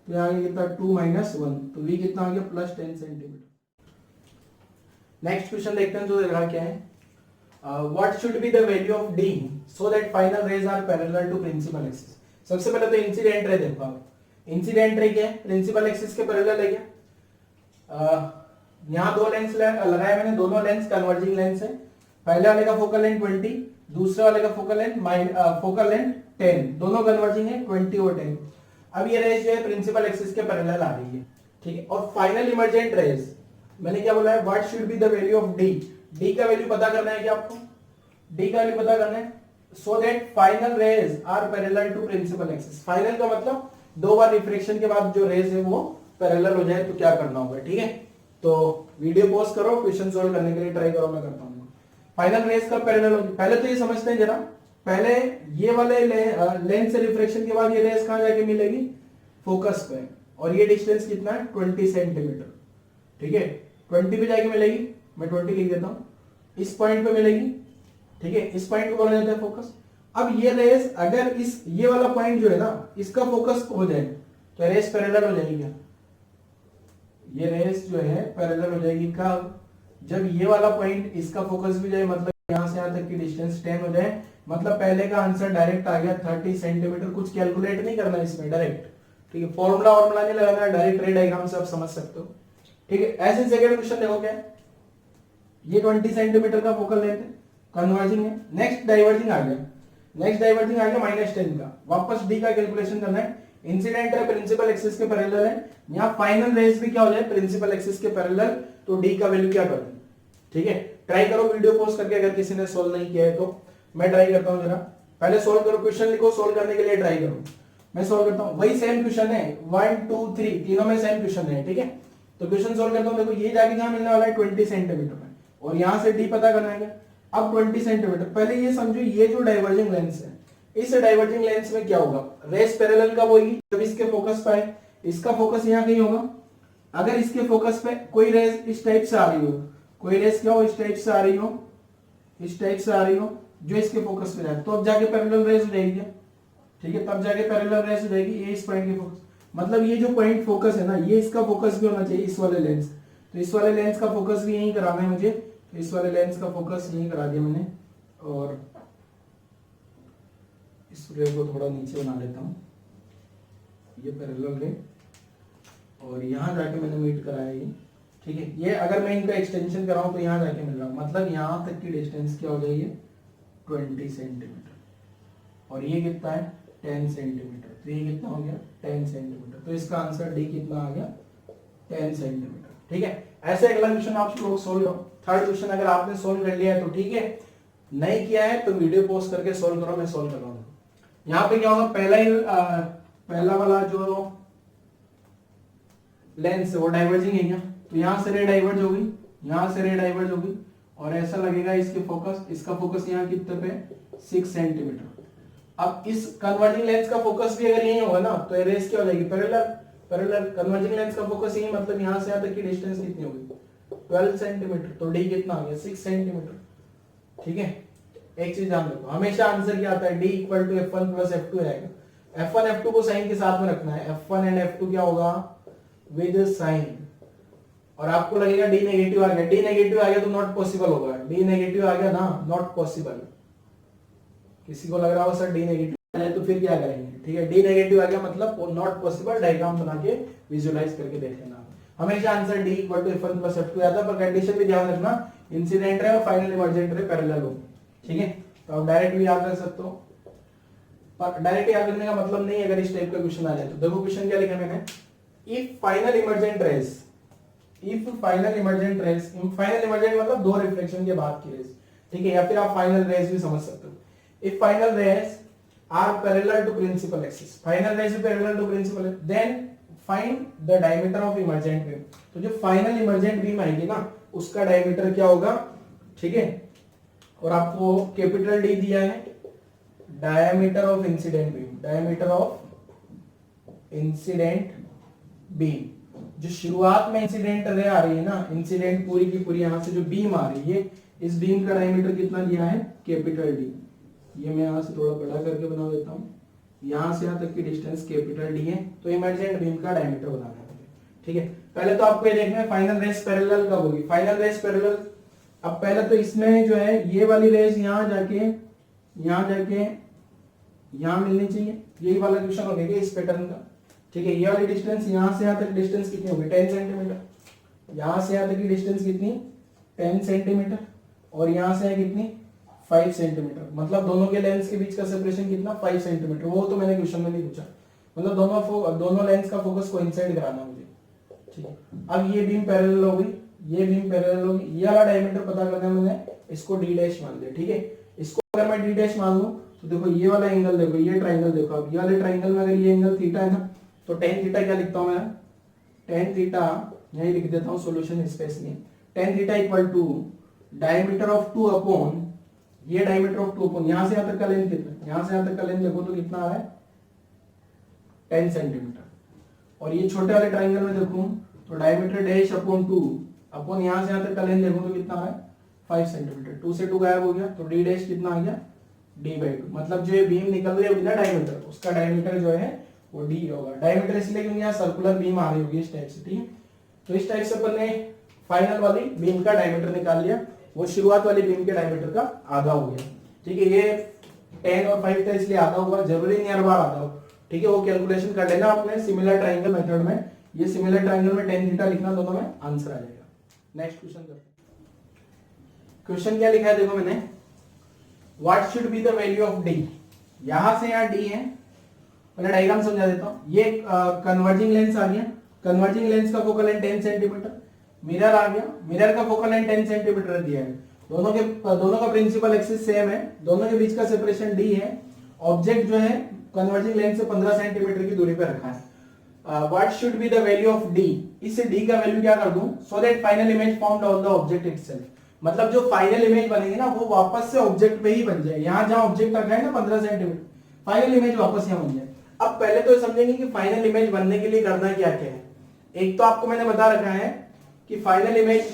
तो यहाँ आगे कितना 2 - 1, तो v कितना आ गया +10 सेंटीमीटर। नेक्स्ट क्वेश्चन देखते हैं जो दे रहा क्या है, what should be the value of d so that final rays are parallel to principal axis. सबसे पहले तो इंसिडेंट रे देखो आप, इंसिडेंट रे क्या है, प्रिंसिपल एक्सिस के पैरेलल है क्या। यहाँ दो लेंस लगाए मैंने, दोनों लेंस कन्वर्जिंग लेंस है। पहले वाले का फोकल लेंथ 20, दूसरे वाले का फोकल लेंथ 10, दोनों कन्वर्जिंग है 20 और 10। अब ये रेज जो है प्रिंसिपल एक्सिस के पैरेलल आ रही है। ठीक है, और फाइनल इमर्जेंट रेज मैंने क्या बोला है, what should be the value of D. D का वैल्यू पता करना है क्या आपको, डी का वैल्यू पता करना है so that final rays are parallel to principal axis. Final का मतलब दो बार रिफ्लेक्शन के बाद जो रेज है वो पैरेलल हो जाए तो क्या करना होगा। ठीक है, तो वीडियो पॉज करो, क्वेश्चन सॉल्व करने के लिए ट्राई करो, मैं करता हूँ। फाइनल रेज कब पैरेलल होगी, पहले तो ये समझते हैं जरा। पहले ये वाले लेंस से रिफ्लेक्शन के बाद ये रेज कहां जाके मिलेगी, फोकस पे, और ये डिस्टेंस कितना है 20 सेंटीमीटर। ठीक है, 20 पे जाके मिलेगी, मैं 20 लिख देता हूँ, इस पॉइंट पे मिलेगी। ठीक है, इस पॉइंट को बोला जाता है फोकस। अब ये रेज अगर इस ये वाला पॉइंट जो है ना इसका फोकस हो जाए तो रेज पैरेलल हो जाएगी क्या, ये रेस जो है पैरेलल हो जाएगी कब, जब ये वाला पॉइंट इसका फोकस भी जाए, मतलब यहां से यहां तक की डिस्टेंस 10 हो जाए। मतलब पहले का आंसर डायरेक्ट आ गया 30 सेंटीमीटर, कुछ कैलकुलेट नहीं करना इसमें, डायरेक्ट। ठीक है, फॉर्मूला नहीं लगाना, डायरेक्ट रे डायग्राम से आप समझ सकते हो। ठीक है, ऐसे सेकंड क्वेश्चन देखो क्या है, ये 20 सेंटीमीटर का फोकल लेंथ है, कन्वर्जिंग है। नेक्स्ट डाइवर्जिंग आ गया, -10 का। वापस डी का कैलकुलेशन करना है, इंसिडेंट है प्रिंसिपल एक्सिस के पैरेलल है, यहाँ फाइनल रेज भी क्या हो जाए प्रिंसिपल एक्सिस के पैरेलल, तो डी का वैल्यू क्या करूं। ठीक है, ट्राई करो वीडियो पॉज करके, अगर किसी ने सोल्व नहीं किया है तो मैं ट्राई करता हूं जरा। पहले सोल्व करो, क्वेश्चन लिखो, सोल्व करने के लिए ट्राई करो। मैं सोल्व करता हूं, वही सेम क्वेश्चन है, 1 2 3 तीनों में सेम क्वेश्चन है। ठीक है, तो क्वेश्चन सोल्व करता हूं। देखो ये जाके जहां मिलने वाला है 20 सेंटीमीटर में, और यहां से डी पता करना है। अब 20 सेंटीमीटर, पहले ये समझो ये जो डाइवर्जिंग लेंस है, इस डाइवर्जिंग लेंस में क्या होगा, रेस पैरेलल कब होगी, जब इसके फोकस पे है। इसका फोकस यहाँ कहीं होगा, अगर इसके फोकस पे कोई रेस इस टाइप से आ रही हो, कोई रेस क्या हो इस टाइप से आ रही हो, इस टाइप से आ रही हो, जो इसके फोकस पे जाए, तो अब जाके पैरेलल रेस हो जाएगी। ठीक है, तब जाके पैरेलल रेस हो जाएगी, ये इस पॉइंट के फोकस, मतलब ये जो पॉइंट फोकस है ना, ये इसका फोकस भी होना चाहिए इस वाले लेंस, तो इस वाले लेंस का फोकस भी यही कराना है मुझे, तो इस वाले लेंस का फोकस यही करा दिया मैंने, और इस रे को थोड़ा नीचे बना लेता हूँ, ये पैरेलल रे, और यहाँ जाके मैंने मीट कराया ये। ठीक है, ये अगर मैं इनका एक्सटेंशन कराऊं तो यहाँ जाके मिल रहा, मतलब यहाँ तक की डिस्टेंस क्या हो गई है 20 सेंटीमीटर, और ये कितना है 10 सेंटीमीटर, तो ये कितना हो गया 10 सेंटीमीटर। तो इसका आंसर डी कितना आ गया 10 सेंटीमीटर। ठीक है, ऐसे अगला क्वेश्चन आप लोग सोल्व करो। थर्ड क्वेश्चन अगर आपने सोल्व कर लिया है तो ठीक है, नहीं किया है तो वीडियो पॉज करके सोल्व करो, मैं सोल्व कर रहा हूँ। यहाँ पे क्या होगा, पहला वाला जो लेंस है वो डाइवर्जिंग है क्या, तो यहाँ से रे डाइवर्ज होगी, यहाँ से रे डाइवर्ज होगी, और ऐसा लगेगा इसके फोकस, इसका फोकस यहाँ कितने पे 6 सेंटीमीटर। अब इस कन्वर्जिंग लेंस का फोकस भी अगर यही होगा ना, तो रेस क्या हो जाएगी पैरेलल। कन्वर्जिंग लेंस का फोकस यही, मतलब यहाँ से यहाँ तक की डिस्टेंस कितनी होगी 12 सेंटीमीटर, तो डी कितना आ गया 6 सेंटीमीटर। ठीक है, एक चीज ध्यान रखो, हमेशा आंसर क्या आता है, d equal to f1 plus f2 आएगा। f1 f2 को साइन के साथ में रखना है, f1 एंड f2 क्या होगा विद साइन, और आपको लगेगा d नेगेटिव आ गया, d नेगेटिव आ गया तो नॉट पॉसिबल होगा, d नेगेटिव आ गया ना, नॉट पॉसिबल। किसी को लग रहा हो सर d नेगेटिव है तो फिर क्या करेंगे। ठीक है, d नेगेटिव आ गया मतलब नॉट पॉसिबल, डायग्राम बना के विजुअलाइज करके देख लेना। हमेशा answer d equal to f1 plus f2 आता है, पर कंडीशन भी ध्यान रखना, इंसिडेंट रे और फाइनल इमर्जेंट रे पैरेलल हो। ठीक है, तो आप डायरेक्ट भी याद रख सकते हो, पर डायरेक्ट याद रखने का मतलब नहीं अगर इस टाइप का क्वेश्चन आ जाए तो। देखो क्वेश्चन क्या लिखा मैंने, if final emergent rays if final emergent rays, final emergent मतलब दो रिफ्लेक्शन के बाद की रेज, ठीक है, या फिर आप फाइनल रेज भी समझ सकते हो। If final rays are parallel to principal axis, final rays parallel to principal, then find the diameter of emergent beam. तो जो फाइनल इमर्जेंट बीम आएगी ना उसका डायमीटर क्या होगा, ठीक है, और आपको कैपिटल डी दिया है, diameter of incident beam, diameter of incident beam. जो शुरुआत में इंसिडेंट रे आ रही है ना, इंसिडेंट पूरी की पूरी यहां से जो बीम आ रही है, इस बीम का डायमीटर कितना दिया है, कैपिटल डी। ये मैं यहां से थोड़ा बड़ा करके बना देता हूं, यहां से यहां तक की डिस्टेंस कैपिटल डी है, तो इमर्जेंट बीम का डायमीटर बनाना है, ठीक है। पहले तो आपको ये देखना है फाइनल रेज पैरेलल कब होगी, फाइनल रेज पैरेलल, अब पहले तो इसमें जो है ये वाली रेज यहां जाके यहां मिलनी चाहिए, यही वाला क्वेश्चन हो गया इस पैटर्न का, ठीक है। ये वाली डिस्टेंस यहां से यहां तक डिस्टेंस कितनी होगी, 10 सेंटीमीटर, यहां से यहां तक की डिस्टेंस कितनी, 10 सेंटीमीटर, और यहां से है कितनी, 5 सेंटीमीटर, मतलब दोनों के लेंस के बीच का सेपरेशन कितना, 5 सेंटीमीटर। वो तो मैंने क्वेश्चन में नहीं पूछा, मतलब दोनों लेंस का फोकस कोइंसाइड कराना मुझे, ठीक है। अब ये बीम पैरेलल हो गई, ये बीम पैरेलल होगी, ये वाला डायमीटर पता करना है मैंने, इसको डी डैश मान लिया, ठीक है। इसको अगर मैं डी डैश मान लूं तो देखो ये वाला एंगल देखो, ये ट्राइंगल देखो, अब ये वाले ट्राइंगल में अगर ये एंगल थीटा है ना, तो टेन थीटा क्या लिखता हूं मैं, टेन थीटा यही लिख देता हूं, सॉल्यूशन स्पेस में, tan theta equal to diameter of 2 upon, ये डायमीटर ऑफ 2 अपॉन, यहां से यहां तक का लेंथ कितना, यहां से यहां तक का लेंथ देखो तो कितना आ रहा है, 10 सेंटीमीटर, और ये छोटे वाले ट्राइंगल में देखूं तो डायमीटर डैश अपॉन 2 अपॉन यहां से यहां तक का लेंथ देखो तो कितना आ रहा है, 5 सेंटीमीटर, 2 से 2 गायब हो गया, तो डी डैश कितना आ गया, d/2, मतलब जो ये बीम निकल रही होगी ना डायमीटर, उसका डायमीटर जो है वो d होगा। डायमीटर इसलिए क्योंकि यहाँ सर्कुलर बीम आ रही होगी इस टाइप से, ठीक है। तो इस टाइप से अपन ने फाइनल वाली बीम का डायमीटर निकाल लिया, वो शुरुआत वाली बीम के डायमीटर का आधा हो गया, ठीक है। ये 10 और 5 था इसलिए आधा हुआ, जरूरी नहीं हर बार आधा हो, ठीक है। वो कैलकुलेशन कर लेना आपने सिमिलर ट्राइंगल मेथड में, ये सिमिलर ट्राइंगल में tan थीटा लिखना, दोनों में आंसर आ जाएगा। नेक्स्ट क्वेश्चन करते हैं। क्वेश्चन क्या लिखा है देखो मैंने, what should be the value of D, यहां से यहां डी है, पहले डायग्राम समझा देता हूं। ये कन्वर्जिंग लेंस आ गया, कन्वर्जिंग लेंस का फोकल लेंथ 10 सेंटीमीटर, मिरर आ गया, मिरर का फोकल लेंथ 10 सेंटीमीटर दिया है, दोनों का प्रिंसिपल एक्सिस सेम है, दोनों के बीच का सेपरेशन d है, ऑब्जेक्ट जो है कन्वर्जिंग लेंस से 15 सेंटीमीटर की दूरी पर रखा है। What should be the value of d, इससे d का वैल्यू क्या कर दूं, सो that final image formed on the object itself, मतलब जो फाइनल इमेज बनेगी ना वो वापस से ऑब्जेक्ट पे ही बन जाए, यहां जहां ऑब्जेक्ट रखा है ना 15 सेंटीमीटर, फाइनल इमेज वापस यहां बन जाए। अब पहले तो समझेंगे कि फाइनल इमेज बनने के लिए करना क्या क्या है। एक तो आपको मैंने बता रखा है कि फाइनल इमेज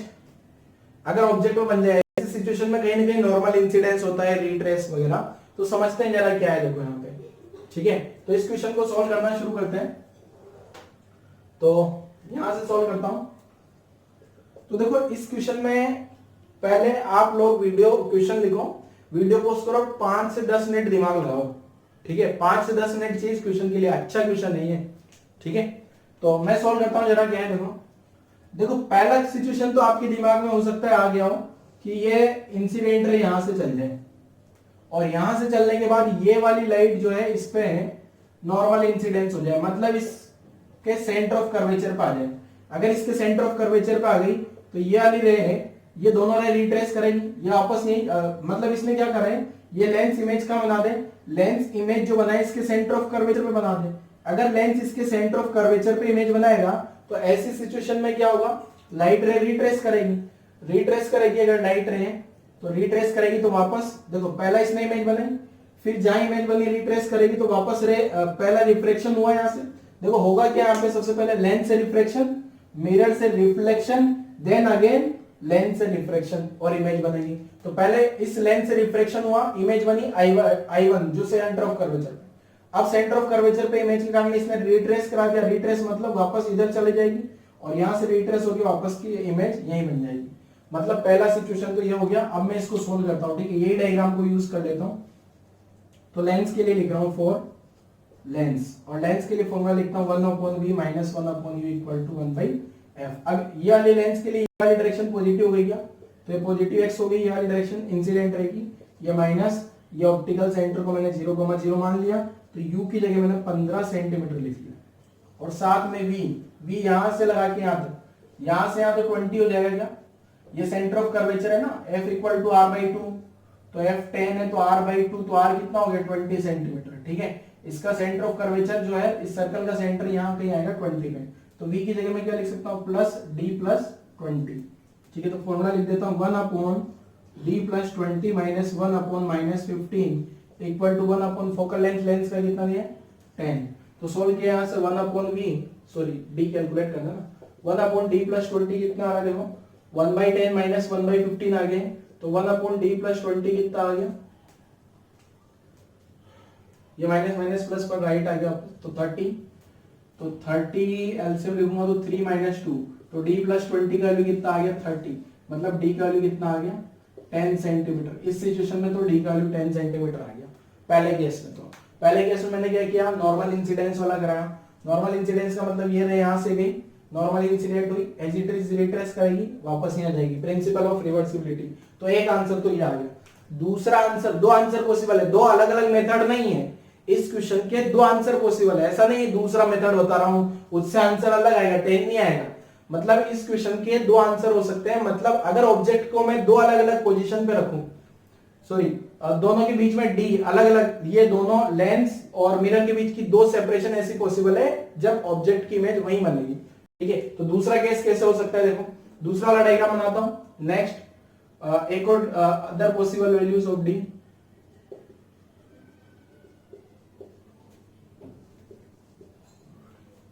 अगर ऑब्जेक्ट में बन जाए, ऐसी सिचुएशन में कहीं ना कहीं नॉर्मल इंसिडेंस होता है, रीट्रेस वगैरह, तो समझते हैं जरा क्या है देखो यहाँ पे, ठीक है। तो इस क्वेश्चन को सॉल्व करना शुरू करते हैं, तो यहां से सॉल्व करता हूं। तो देखो इस क्वेश्चन में पहले आप लोग वीडियो क्वेश्चन लिखो, वीडियो पोस्ट करो, 5 से 10 मिनट दिमाग लगाओ, ठीक है। 5 से 10 मिनट चाहिए इस क्वेश्चन के लिए, अच्छा क्वेश्चन नहीं है, ठीक है। तो मैं सॉल्व करता हूं, जरा क्या है देखो पहला सिचुएशन तो आपके दिमाग में हो सकता है आ गया हो कि ये इंसिडेंट रे यहां से चल जाए, और यहां से चलने के बाद ये वाली लाइट जो है इस पे नॉर्मल इंसिडेंस हो जाए, मतलब इसके सेंटर ऑफ कर्वेचर पे आ जाए। अगर इसके सेंटर ऑफ कर्वेचर पे आ गई तो ये वाली रे है, ये दोनों रे रिट्रेस करेंगी, ये आपस में मतलब इसने क्या करा है, ये लेंस इमेज का बना दे, लेंस इमेज जो बना है इसके सेंटर ऑफ कर्वेचर पे बना दे। अगर लेंस इसके सेंटर ऑफ कर्वेचर पे इमेज बनाएगा तो ऐसी सिचुएशन में क्या होगा, लाइट रे रिट्रेस करेगी, अगर लाइट रे तो रिट्रेस करेगी तो वापस देखो पहला इसने इमेज बनाई, फिर जहां इमेज बनी रिट्रेस करेगी तो वापस रे पहला रिफ्लेक्शन हुआ यहां से, देखो होगा क्या यहाँ पे, सबसे पहले लेंस से रिफ्लेक्शन, मिरर से रिफ्लेक्शन, देन अगेन लेंस से रिफ्रैक्शन और इमेज बनेगी। तो पहले इस लेंस से रिफ्रैक्शन हुआ, इमेज बनी I1 जो सेंटर ऑफ कर्वेचर। अब सेंटर ऑफ कर्वेचर पे इमेज के कारण इसने रिट्रेस करा दिया, रिट्रेस मतलब वापस इधर चले जाएगी और यहां से रिट्रेस होकर वापस की इमेज यहीं बन जाएगी। मतलब पहला सिचुएशन तो ये हो गया। अब मैं इसको सोल्व करता हूं, ठीक है, यही डायग्राम को यूज कर लेता हूं। तो लेंस के लिए लिख रहा हूं फॉर लेंस, और लेंस के लिए फॉर्मूला लिखता हूं 1/v minus 1/u equal to 1/f। अब ये वाले लेंस के लिए ये वाली डायरेक्शन पॉजिटिव हो गई क्या, तो ये पॉजिटिव x हो गई, ये वाली डायरेक्शन इंसिडेंट रहेगी, ये माइनस, ये ऑप्टिकल सेंटर को मैंने 0,0 मान लिया, तो u की जगह मैंने 15 सेंटीमीटर लिख लिया, और साथ में v यहां से लगा के यहां तक, यहां से यहां तो 20 हो जाएगा क्या, ये सेंटर ऑफ कर्वेचर है ना, f equal to R by two, तो f 10 है तो r बाई टू, तो r कितना हो गया 20 सेंटीमीटर। ठीक है, इसका सेंटर ऑफ कर्वेचर जो है इस सर्कल का सेंटर यहाँ कहीं आएगा 20 में, तो v की जगह में क्या लिख सकता हूँ प्लस d प्लस 20। ठीक है, तो फॉर्मूला लिख देता हूँ 1 upon d plus 20 minus 1 upon minus 15 equal to 1 upon focal length, length का कितना दिया 10। तो सोल्व किया यहाँ से 1 upon v, sorry d calculate करना ना, 1 अपॉन d प्लस 20 कितना आ रहा है देखो 1 बाई 10 माइनस 1 बाई 15 आ गए, तो 1 अपॉन d प्लस 20 कितना आ गया, ये माइनस माइनस प्लस पर राइट आ गया तो 30, तो 30 एलसीएम लिखूंगा तो 3 माइनस 2, तो d प्लस 20 का वैल्यू कितना आ गया 30, मतलब d का वैल्यू कितना आ गया 10 सेंटीमीटर। इस सिचुएशन में तो d का वैल्यू 10 सेंटीमीटर आ गया पहले केस में। तो पहले केस में मैंने क्या किया, नॉर्मल इंसिडेंस वाला कराया। नॉर्मल इंसिडेंस का मतलब ये रहे, यहां से गई नॉर्मल इंसिडेंट हुई, एज इट इज रिट्रेस करेगी वापस यहाँ जाएगी, प्रिंसिपल ऑफ रिवर्सिबिलिटी। तो एक आंसर तो ये आ गया। दूसरा आंसर, दो आंसर पॉसिबल है, दो अलग अलग मेथड नहीं है इस क्वेश्चन के, दो आंसर पॉसिबल है। ऐसा नहीं दूसरा मेथड बता रहा हूं उससे आंसर अलग आएगा, 10 नहीं आएगा। मतलब इस क्वेश्चन के दो आंसर हो सकते हैं, मतलब अगर ऑब्जेक्ट को मैं दो अलग अलग पोजीशन पे रखूं, सॉरी दोनों के बीच में डी अलग अलग, ये दोनों लेंस और मिरर के बीच की दो सेपरेशन ऐसी पॉसिबल है जब ऑब्जेक्ट की इमेज वहीं बनेगी। ठीक है, तो दूसरा केस कैसे हो सकता है, देखो दूसरा वाला डायग्राम बनाता हूं। नेक्स्ट एक और other possible values of D.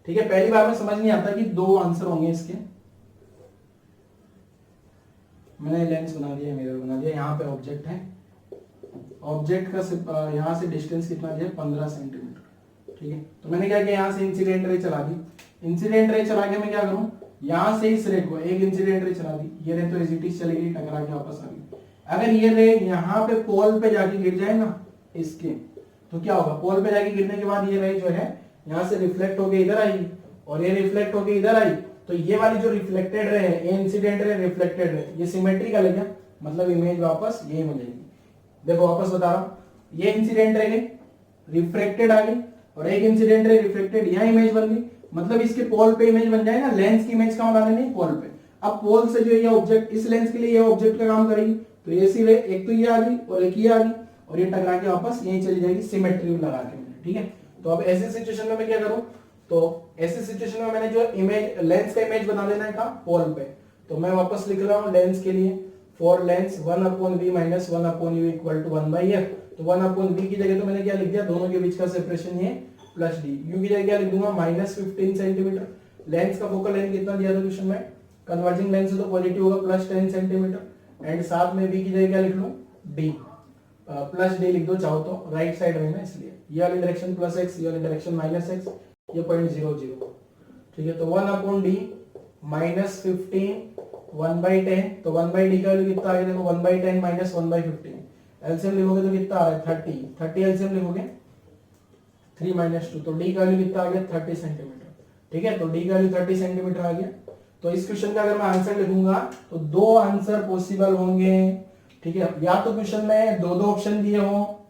ठीक है, पहली बार में समझ नहीं आता कि दो आंसर होंगे इसके। मैंने लेंस बना दिया, मिरर बना दिया, यहाँ पे ऑब्जेक्ट है, ऑब्जेक्ट का यहां से डिस्टेंस कितना दिया 15 सेंटीमीटर। ठीक है, तो मैंने क्या किया, यहां से इंसिडेंट रे चला दी। इंसिडेंट रे चला के मैं क्या करूं, यहां से इस रे को एक इंसिडेंट रे चला दी, ये रे तो एज इट इज चली गई, टकरा के वापस आ गई। अगर ये रे यहाँ पे पोल पे जाके गिर जाए ना इसके, तो क्या होगा, पोल पे जाके गिरने के बाद ये रे जो है यहाँ से रिफ्लेक्ट होके इधर आई और ये रिफ्लेक्ट होके इधर आई, तो ये वाली जो रिफ्लेक्टेड रे है, ये इंसिडेंट रे रिफ्लेक्टेड रे, ये सिमेट्रिकल है क्या, मतलब इमेज वापस यही मिलेगी। देखो वापस बता रहा हूं, ये इंसिडेंट रे रिफ्लेक्टेड आ गई और एक इंसिडेंट रे रिफ्लेक्टेड, यहां इमेज बन गई, मतलब इसके पोल पे इमेज बन जाएगा। लेंस की इमेज कहां बनानी है, पोल पे। अब पोल से जो ये ऑब्जेक्ट, इस लेंस के लिए ये ऑब्जेक्ट का काम करेगी, तो ये सी रे एक तो ये आ गई और एक ये आ गई और ये टकरा के वापस यहीं चली जाएगी सिमेट्री लगा के। ठीक है, तो अब ऐसे सिचुएशन में मैं क्या करूं, तो ऐसे सिचुएशन में मैंने जो इमेज, लेंस का इमेज बना देना है कहां, पोल पे। तो मैं वापस लिख रहा हूं लेंस के लिए, for lens 1 upon v minus 1 upon u equal to 1 by f। तो 1 अपॉन v की जगह तो मैंने क्या लिख दिया, दोनों के बीच का सेपरेशन ये प्लस d, u की जगह क्या लिख दूंगा माइनस 15 सेंटीमीटर। लेंस का फोकल लेंथ कितना दिया था क्वेश्चन में, कन्वर्जिंग लेंस तो पॉजिटिव होगा प्लस 10 सेंटीमीटर, एंड साथ में v की जगह क्या लिख लूं d, प्लस d लिख दो चाहो तो, राइट साइड में ना इसलिए, ये वाली डायरेक्शन प्लस x, ये वाली डायरेक्शन माइनस x, ये 0.00। ठीक है, तो 1 अपॉन d माइनस 15 1 बाई 10, तो 1 बाई डी का वैल्यू कितना आ गया, देखो 1 बाई 10 माइनस 1 बाई 15, एलसीएम लिखोगे तो कितना आ रहा है 30, 30 एलसीएम लिखोगे 3 माइनस 2, तो डी का वैल्यू कितना आ गया 30 सेंटीमीटर। ठीक है, तो डी का वैल्यू 30 सेंटीमीटर आ गया। तो इस क्वेश्चन का अगर मैं आंसर लिखूंगा तो दो आंसर पॉसिबल होंगे। ठीक है, या तो क्वेश्चन में दो दो ऑप्शन दिए हो,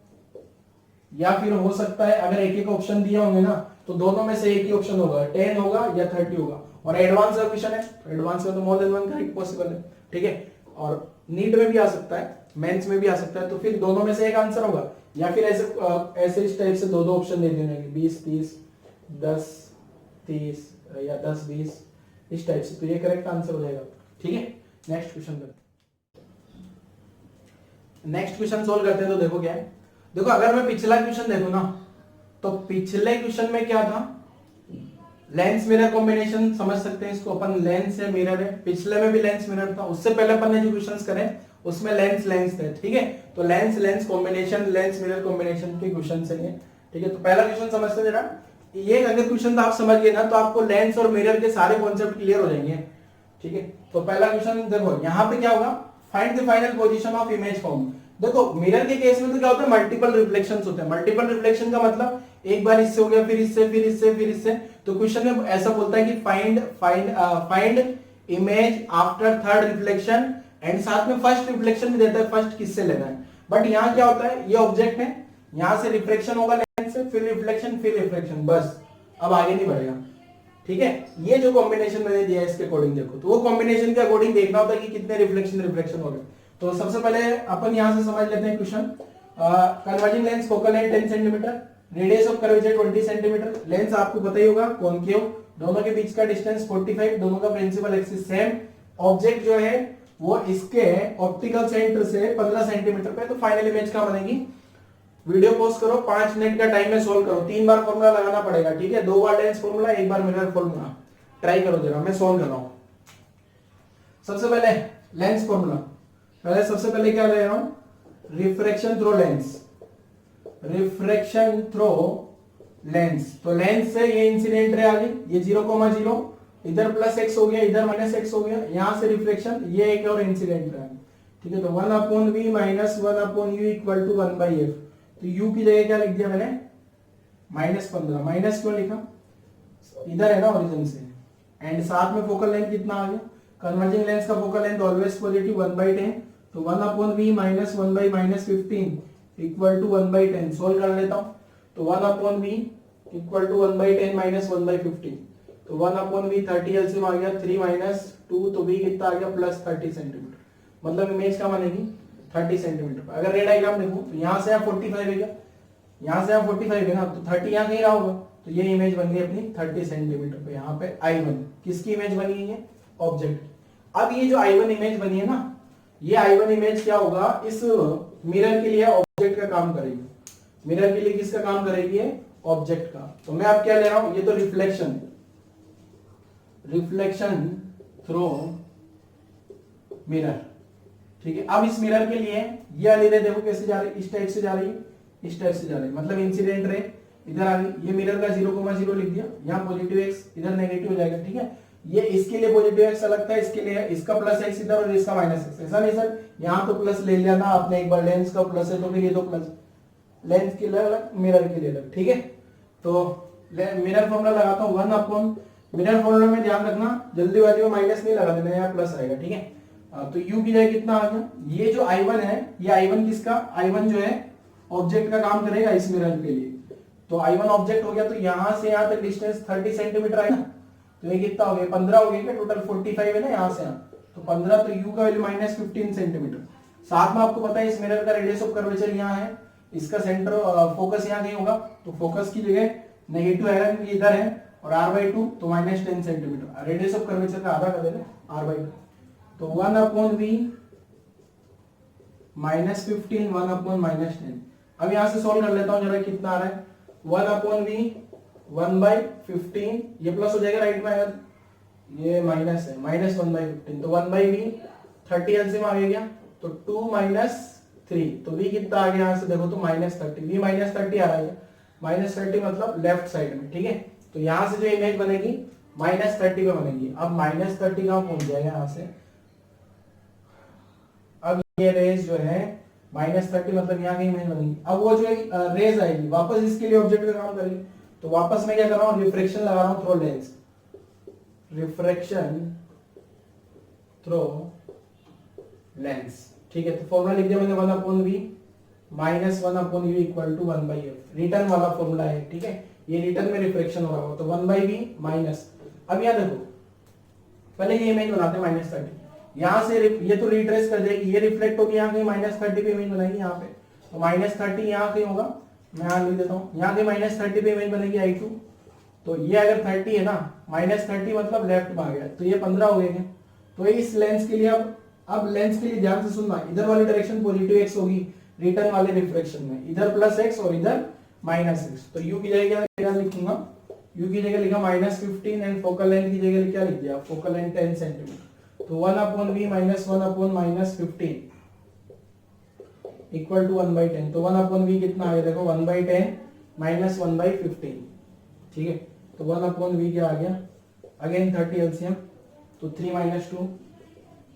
या फिर हो सकता है अगर एक एक ऑप्शन दिए होंगे ना तो दोनों में से एक ही ऑप्शन होगा, 10 होगा या 30 होगा। और एडवांस का क्वेश्चन है, एडवांस में तो more than one correct possible है। ठीक है, और नीट में भी आ सकता है, मेंस में भी आ सकता है, तो फिर दोनों में से एक आंसर होगा, या फिर ऐसे इस टाइप से दो दो ऑप्शन दे देंगे 20 30 10 30 या 10 20 इस टाइप से, तो ये करेक्ट आंसर हो जाएगा। ठीक है, नेक्स्ट क्वेश्चन करते हैं। नेक्स्ट क्वेश्चन सोल्व करते हैं। तो देखो क्या है, देखो अगर मैं पिछला क्वेश्चन देखूं ना, तो पिछले क्वेश्चन में क्या था, लेंस मिरर कॉम्बिनेशन समझ सकते हैं इसको अपन, लेंस है मिरर है, पिछले में भी लेंस मिरर था, उससे पहले अपन ने जो क्वेश्चंस करे उसमें लेंस लेंस थे। ठीक है, तो lens lens combination, lens mirror combination के क्वेश्चन है। ठीक है, तो पहला क्वेश्चन समझते जरा, ये अगर क्वेश्चन तो आप समझ गए ना तो आपको लेंस और मिरर के सारे कॉन्सेप्ट क्लियर हो जाएंगे। ठीक है, तो पहला क्वेश्चन देखो, यहाँ पे क्या होगा, find the final position of image form. देखो मिरर के केस में तो क्या होता है, मल्टीपल रिफ्लेक्शंस होते हैं। मल्टीपल रिफ्लेक्शन का मतलब एक बार इससे हो गया, फिर इससे, फिर इससे, फिर इससे। तो क्वेश्चन में ऐसा बोलता है कि find image after third reflection, and साथ में फर्स्ट रिफ्लेक्शन भी देता है, फर्स्ट किससे लेना है। बट यहाँ क्या होता है, ये ऑब्जेक्ट है, यहां से रिफ्लेक्शन होगा लेंस से, फिर रिफ्लेक्शन, फिर रिफ्लेक्शन, बस अब आगे नहीं बढ़ेगा। ठीक है, ये जो कॉम्बिनेशन मैंने दिया है इसके अकॉर्डिंग देखो, तो वो कॉम्बिनेशन के अकॉर्डिंग देखना होता है कि कितने रिफ्लेक्शन हो गए। तो सबसे पहले अपन यहां से समझ लेते हैं question. Converging lens focal length 10 centimetre, radius of curvature 20 centimetre, lens आपको पता ही होगा कॉनकेव, दोनों के बीच का डिस्टेंस 45, दोनों का प्रिंसिपल एक्सिस सेम, ऑब्जेक्ट जो है वो इसके ऑप्टिकल सेंटर से 15 सेंटीमीटर पे। तो फाइनल इमेज क्या बनेगी, वीडियो पॉज करो, 5 मिनट का टाइम में सोल्व करो, 3 बार फॉर्मूला लगाना पड़ेगा, ठीक है, 2 बार लेंस फॉर्मूला, 1 बार मिरर फॉर्मूला, ट्राई करो जरा, मैं सोल्व कर रहा हूं। सबसे पहले लेंस फॉर्मूला, पहले सबसे पहले क्या ले रहा हूं, refraction through lens, refraction through lens, तो लेंस से ये इंसिडेंट रे आ गई, ये 0,0, इधर प्लस एक्स हो गया, इधर माइनस एक्स हो गया, यहां से रिफ्लेक्शन, ये एक और इंसिडेंट रे, ठीक है। तो 1/v minus 1/u equal to 1/f, तो u की जगह क्या लिख दिया मैंने, -15, माइनस क्यों लिखा, इधर है ना ओरिजिन से, एंड साथ में फोकल लेंथ कितना आ गया, कन्वर्जिंग लेंस का फोकल लेंथ ऑलवेज पॉजिटिव 1/10, तो 1/v minus 1/-15 equal to 1/10, solve कर लेता हूं, तो 1/v इक्वल टू 1/10 माइनस 1/15, तो 1/v 30 एलसीएम आ गया, 3 माइनस 2, तो v कितना आ गया, +30 सेंटीमीटर, मतलब इमेज क्या बनेगी 30 सेंटीमीटर। अगर रे डायग्राम देखो तो यहाँ से यहाँ 45 है क्या, यहाँ से यहाँ 45 है ना, तो 30 यहाँ कहीं रहा होगा, तो ये इमेज बन गई अपनी 30 सेंटीमीटर पे। यहाँ पे I1 किसकी इमेज बनी है, ऑब्जेक्ट। अब ये जो I1 इमेज बनी है ना, ये I1 इमेज क्या होगा, इस मिरर के लिए ऑब्जेक्ट का काम करेगी, मिरर के लिए किसका काम करेगी, ऑब्जेक्ट का। तो मैं अब क्या ले रहा हूं, ये तो रिफ्लेक्शन, रिफ्लेक्शन थ्रू मिरर, ठीक है। अब इस मिरर के लिए ये वाली रे देखो कैसे जा रही है, इस टाइप से जा रही है, इस टाइप से जा रही है, मतलब इंसिडेंट रे इधर आ गई, ये मिरर का 0,0 लिख दिया, यहाँ पॉजिटिव एक्स, इधर नेगेटिव हो जाएगा, ठीक है। ये इसके लिए पॉजिटिव एक्स अलग था, इसके लिए इसका प्लस एक्स इधर और इसका माइनस एक्स, ऐसा नहीं सर, यहाँ तो प्लस ले लिया ना आपने एक बार, लेंस का प्लस है तो फिर ये तो प्लस, लेंस के लिए अलग, मिरर के लिए अलग, ठीक है। तो मिरर फॉर्मूला लगाता हूँ, 1/, मिरर फॉर्मूला में ध्यान रखना जल्दीबाजी में माइनस नहीं लगा देना, यहाँ प्लस आएगा, ठीक है। तो u की जगह कितना आ गया, ये जो I1 है, ये I1 किसका, I1 जो है ऑब्जेक्ट का काम करेगा इस मिरर के लिए, तो I1 ऑब्जेक्ट हो गया, तो यहां से यहां तक डिस्टेंस 30 सेंटीमीटर है ना, तो ये कितना हो गया, 15 हो गया क्या, टोटल 45 है ना यहाँ से यहाँ, तो 15, तो u का वैल्यू -15 सेंटीमीटर। साथ में आपको पता है इस मिरर का रेडियस ऑफ कर्वेचर यहाँ है, इसका सेंटर फोकस यहाँ कहीं होगा, तो फोकस की जगह नेगेटिव आएगा क्योंकि इधर है, और r/2 तो -10 सेंटीमीटर, रेडियस ऑफ कर्वेचर का आधा कर देना r/2, तो 1/v -15 1/-10। अब यहां से सॉल्व कर लेता हूं जरा, कितना आ रहा है, 1/v 1/15, ये प्लस हो जाएगा राइट में आएगा, ये माइनस है, -1/15, तो 1/v 30 एलसीएम आ गया, तो 2 - 3, तो v कितना आ गया, यहां से देखो तो -30, v -30 आ रहा है, -30 मतलब लेफ्ट साइड में, ठीक है। तो यहां से जो इमेज बनेगी -30 पे बनेगी। अब -30 कहां पहुंच जाएगा यहां से, अब ये रेज जो है -30 मतलब यहाँ की इमेज बनेगी। अब वो जो रेज आएगी वापस इसके लिए ऑब्जेक्ट का काम करेगी, तो वापस मैं क्या कर रहा हूँ, रिफ्रैक्शन लगा रहा हूँ through lens, refraction through lens, ठीक है। तो फॉर्मूला लिख दिया मैंने, 1/v minus 1/u equal to 1/f, return वाला फॉर्मूला है, ठीक है, ये रिटर्न में रिफ्रैक्शन हो रहा होगा, तो 1/v माइनस, अब यहाँ देखो पहले ये इमेज बनाते हैं -30, यहां से ये तो रिट्रेस कर देगी, ये रिफ्लेक्ट होगी यहाँ कहीं -30 पे इमेज बनेगी यहाँ पे, तो -30 यहाँ कहीं होगा, मैं यहाँ लिख देता हूँ, यहाँ कहीं -30 पे इमेज बनेगी I2, तो ये अगर 30 है ना, -30 मतलब लेफ्ट में आ गया, तो ये 15 हो गए। तो इस लेंस के लिए अब लेंस के लिए ध्यान से सुनना, इधर वाली डायरेक्शन पॉजिटिव एक्स होगी रिटर्न वाले रिफ्लेक्शन में, इधर प्लस एक्स और इधर -x, तो u की जगह क्या लिखूंगा, u की जगह लिखा -15 एंड फोकल लेंथ की जगह क्या लिख दिया, फोकल लेंथ 10 सेंटीमीटर, तो 1/v माइनस 1/-15 इक्वल टू 1/10, तो 1/v कितना आ गया देखो, 1/10 माइनस 1/15, ठीक है। तो 1/v क्या आ गया, अगेन 30 एलसीएम, तो 3 - 2,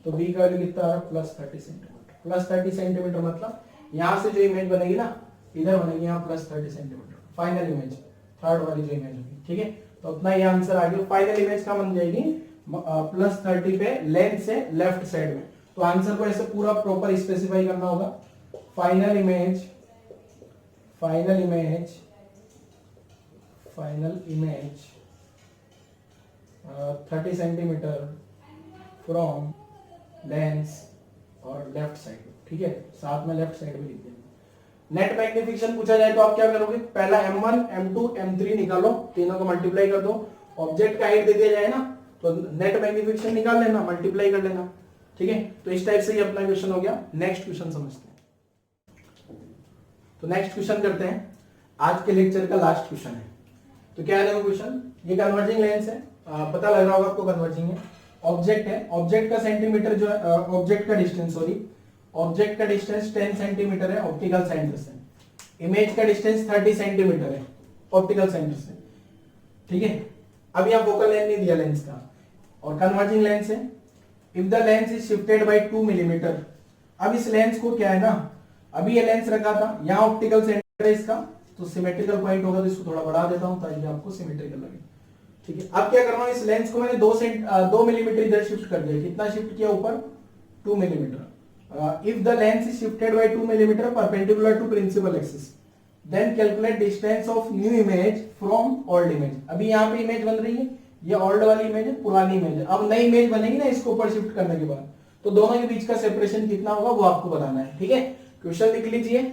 तो v का वैल्यू कितना आ रहा है, +30 सेंटीमीटर, +30 सेंटीमीटर मतलब यहां से जो इमेज बनेगी ना, इधर बनेगी यहाँ +30 सेंटीमीटर, फाइनल इमेज थर्ड वाली जो इमेज होगी, ठीक है। तो अपना ये आंसर आ गया, फाइनल इमेज क्या बन जाएगी, +30 पे लेंथ से लेफ्ट साइड में। तो आंसर को ऐसे पूरा प्रॉपर स्पेसिफाई करना होगा, final image 30 centimetre from lens और लेफ्ट साइड, ठीक है, साथ में लेफ्ट साइड भी लिख देंगे। नेट मैग्निफिकेशन पूछा जाए तो आप क्या करोगे, पहला m1 m2 m3 निकालो, तीनों को मल्टीप्लाई कर दो, ऑब्जेक्ट का हाइट दे दिया जाए ना तो नेट मैग्निफिकेशन निकाल लेना, मल्टीप्लाई कर लेना, ठीक है। तो इस टाइप से ही अपना क्वेश्चन हो गया। नेक्स्ट क्वेश्चन समझते हैं। तो नेक्स्ट क्वेश्चन करते हैं, आज के लेक्चर का लास्ट क्वेश्चन है। तो क्या है देखो क्वेश्चन, ये कन्वर्जिंग लेंस है, पता लग रहा होगा आपको कन्वर्जिंग है। ऑब्जेक्ट है, ऑब्जेक्ट का सेंटीमीटर जो है, ऑब्जेक्ट का डिस्टेंस, सॉरी, ऑब्जेक्ट का डिस्टेंस 10 सेंटीमीटर है ऑप्टिकल सेंटर से, इमेज का डिस्टेंस 30 सेंटीमीटर है ऑप्टिकल सेंटर से, ठीक है। अब यहाँ फोकल लेंथ नहीं दिया लेंस का, और कन्वर्जिंग लेंस है। If the lens is shifted by 2 millimetre, अब इस लेंस को क्या है ना, अभी ये लेंस रखा था, यहाँ ऑप्टिकल सेंटर है इसका, तो सिमेट्रिकल पॉइंट होगा, तो इसको थोड़ा बढ़ा देता हूं ताकि आपको सिमेट्रिकल लगे, ठीक है। अब क्या करना है, इस लेंस को मैंने 2 मिलीमीटर इधर शिफ्ट कर दिया, कितना शिफ्ट किया ऊपर, 2 millimetre. If the lens is shifted by 2 millimetre perpendicular to principal axis, then calculate distance of new image from old image. अभी यहाँ पे इमेज बन रही है, ये ओल्ड वाली इमेज है, पुरानी इमेज है। अब नई इमेज बनेगी ना इसको ऊपर शिफ्ट करने के बाद, तो दोनों के बीच का सेपरेशन कितना होगा वो आपको बताना है, ठीक है। क्वेश्चन लिख लीजिए,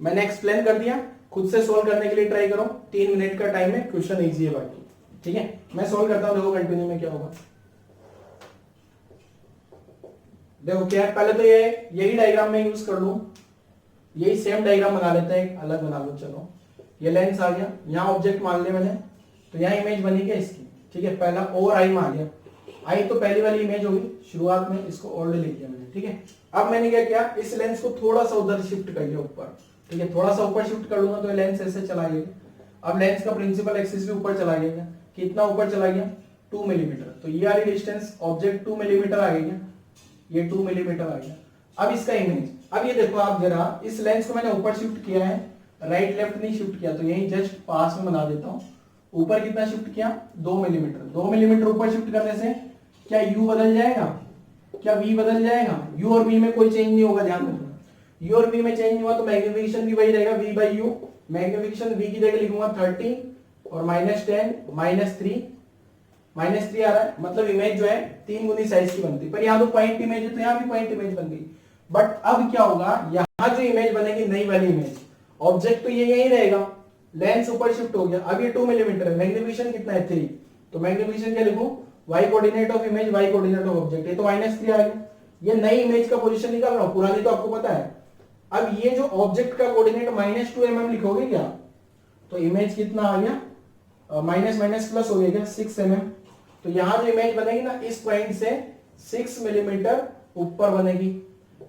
मैंने एक्सप्लेन कर दिया, खुद से सोल्व करने के लिए ट्राई करो, 3 मिनट का टाइम है, क्वेश्चन इजी है बाकी, ठीक है। मैं सोल्व करता हूं, देखो कंटिन्यू में क्या होगा। देखो क्या है, पहले तो यही डायग्राम में यूज कर लूं, यही सेम डायग्राम बना लेते हैं, अलग बना लो। चलो, ये लेंस आ गया, यहाँ ऑब्जेक्ट मान लिया मैंने, तो यहाँ इमेज बनी क्या इसकी, ठीक है। पहला और आई में आ गया, आई तो पहली वाली इमेज होगी, शुरुआत में इसको ओल्ड लिख दिया मैंने, ठीक है। अब मैंने क्या किया, इस लेंस को थोड़ा सा उधर शिफ्ट कर लिया ऊपर, ठीक है। थोड़ा सा ऊपर शिफ्ट कर लूंगा तो लेंस ऐसे चला गया। अब लेंस का प्रिंसिपल एक्सिस भी ऊपर चला गया, कितना ऊपर चला गया, 2 मिलीमीटर। तो ये वाली डिस्टेंस ऑब्जेक्ट 2 मिलीमीटर आ गई, ये 2 मिलीमीटर आ गया। अब इसका इमेज, अब ये देखो आप जरा, इस लेंस को मैंने ऊपर शिफ्ट किया है, राइट लेफ्ट नहीं शिफ्ट किया, तो यही जस्ट पास में बना देता हूँ। ऊपर कितना शिफ्ट किया, 2 मिलीमीटर। 2 मिलीमीटर ऊपर शिफ्ट करने से क्या u बदल जाएगा, क्या v बदल जाएगा, u और v में कोई चेंज नहीं होगा, ध्यान रखना। u और v में चेंज हुआ तो मैग्निफिकेशन भी वही रहेगा, v by u। Magnification v की जगह लिखूंगा 30 और -10 -3 आ रहा है, मतलब इमेज जो है 3 गुनी साइज की बनती है। पर यहाँ तो पॉइंट इमेज है, तो यहाँ भी पॉइंट इमेज बन गई। बट अब क्या होगा, यहाँ जो इमेज बनेगी नई वाली इमेज, ऑब्जेक्ट तो ये यही रहेगा, लेंस ऊपर शिफ्ट हो गया। अब ये 2 मिलीमीटर है, मैग्निफिकेशन कितना है 3, तो मैग्निफिकेशन क्या लिखूं, y coordinate of image y coordinate of object, ये तो -3 आ गया। ये नई इमेज का पोजीशन निकाल रहा हूं, पुरानी तो आपको पता है। अब ये जो ऑब्जेक्ट का कोऑर्डिनेट -2 mm लिखोगे क्या, तो इमेज कितना आ गया, माइनस माइनस प्लस हो गया क्या, 6 mm। तो यहां जो इमेज बनेगी ना, इस पॉइंट से 6 मिलीमीटर ऊपर बनेगी,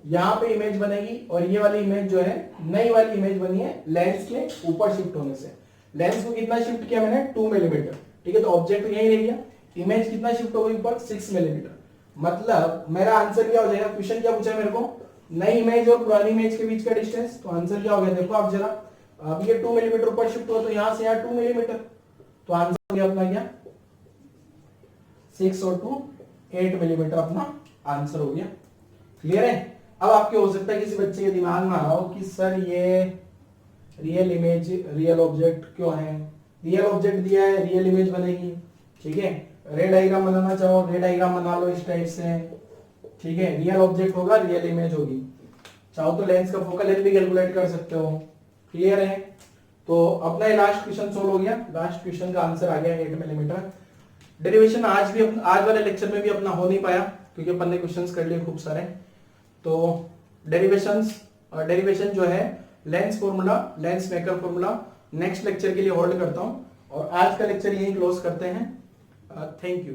यहां पे इमेज बनेगी। और ये वाली इमेज जो है, नई वाली इमेज बनी है लेंस के ऊपर शिफ्ट होने से। लेंस को कितना शिफ्ट किया मैंने, 2 मिलीमीटर, ठीक है। तो ऑब्जेक्ट यही रह गया, इमेज कितना शिफ्ट हो गई ऊपर, 6 मिलीमीटर। मतलब मेरा आंसर क्या हो जाएगा, क्वेश्चन क्या पूछा मेरे को, नई इमेज और पुरानी इमेज के बीच का डिस्टेंस। तो आंसर क्या हो गया, देखो आप जरा, अब ये 2 मिलीमीटर ऊपर शिफ्ट हुआ, तो यहां से यहाँ 2 मिलीमीटर, तो आंसर हो गया अपना क्या, 6 और 2 8 मिलीमीटर अपना आंसर हो गया। क्लियर है। अब आपके हो सकता है किसी बच्चे के दिमाग में आ रहा हो कि सर ये रियल इमेज, रियल ऑब्जेक्ट क्यों है, रियल ऑब्जेक्ट दिया है, रियल इमेज बनेगी, ठीक है। रे डायग्राम बनाना चाहो, रे डायग्राम बना लो इस टाइप से, ठीक है। रियल ऑब्जेक्ट होगा, रियल इमेज होगी। चाहो तो लेंस का फोकल लेंथ भी कैलकुलेट कर सकते हो। क्लियर है। तो अपना ये लास्ट क्वेश्चन सोल्व हो गया, लास्ट क्वेश्चन का आंसर आ गया 8 मिलीमीटर। डेरिवेशन आज वाले लेक्चर में भी अपना हो नहीं पाया क्योंकि अपन ने क्वेश्चंस कर लिए खूब सारे। तो डेरिवेशन जो है lens formula, lens maker formula next lecture के लिए होल्ड करता हूं, और आज का लेक्चर यहीं क्लोज करते हैं। Thank you.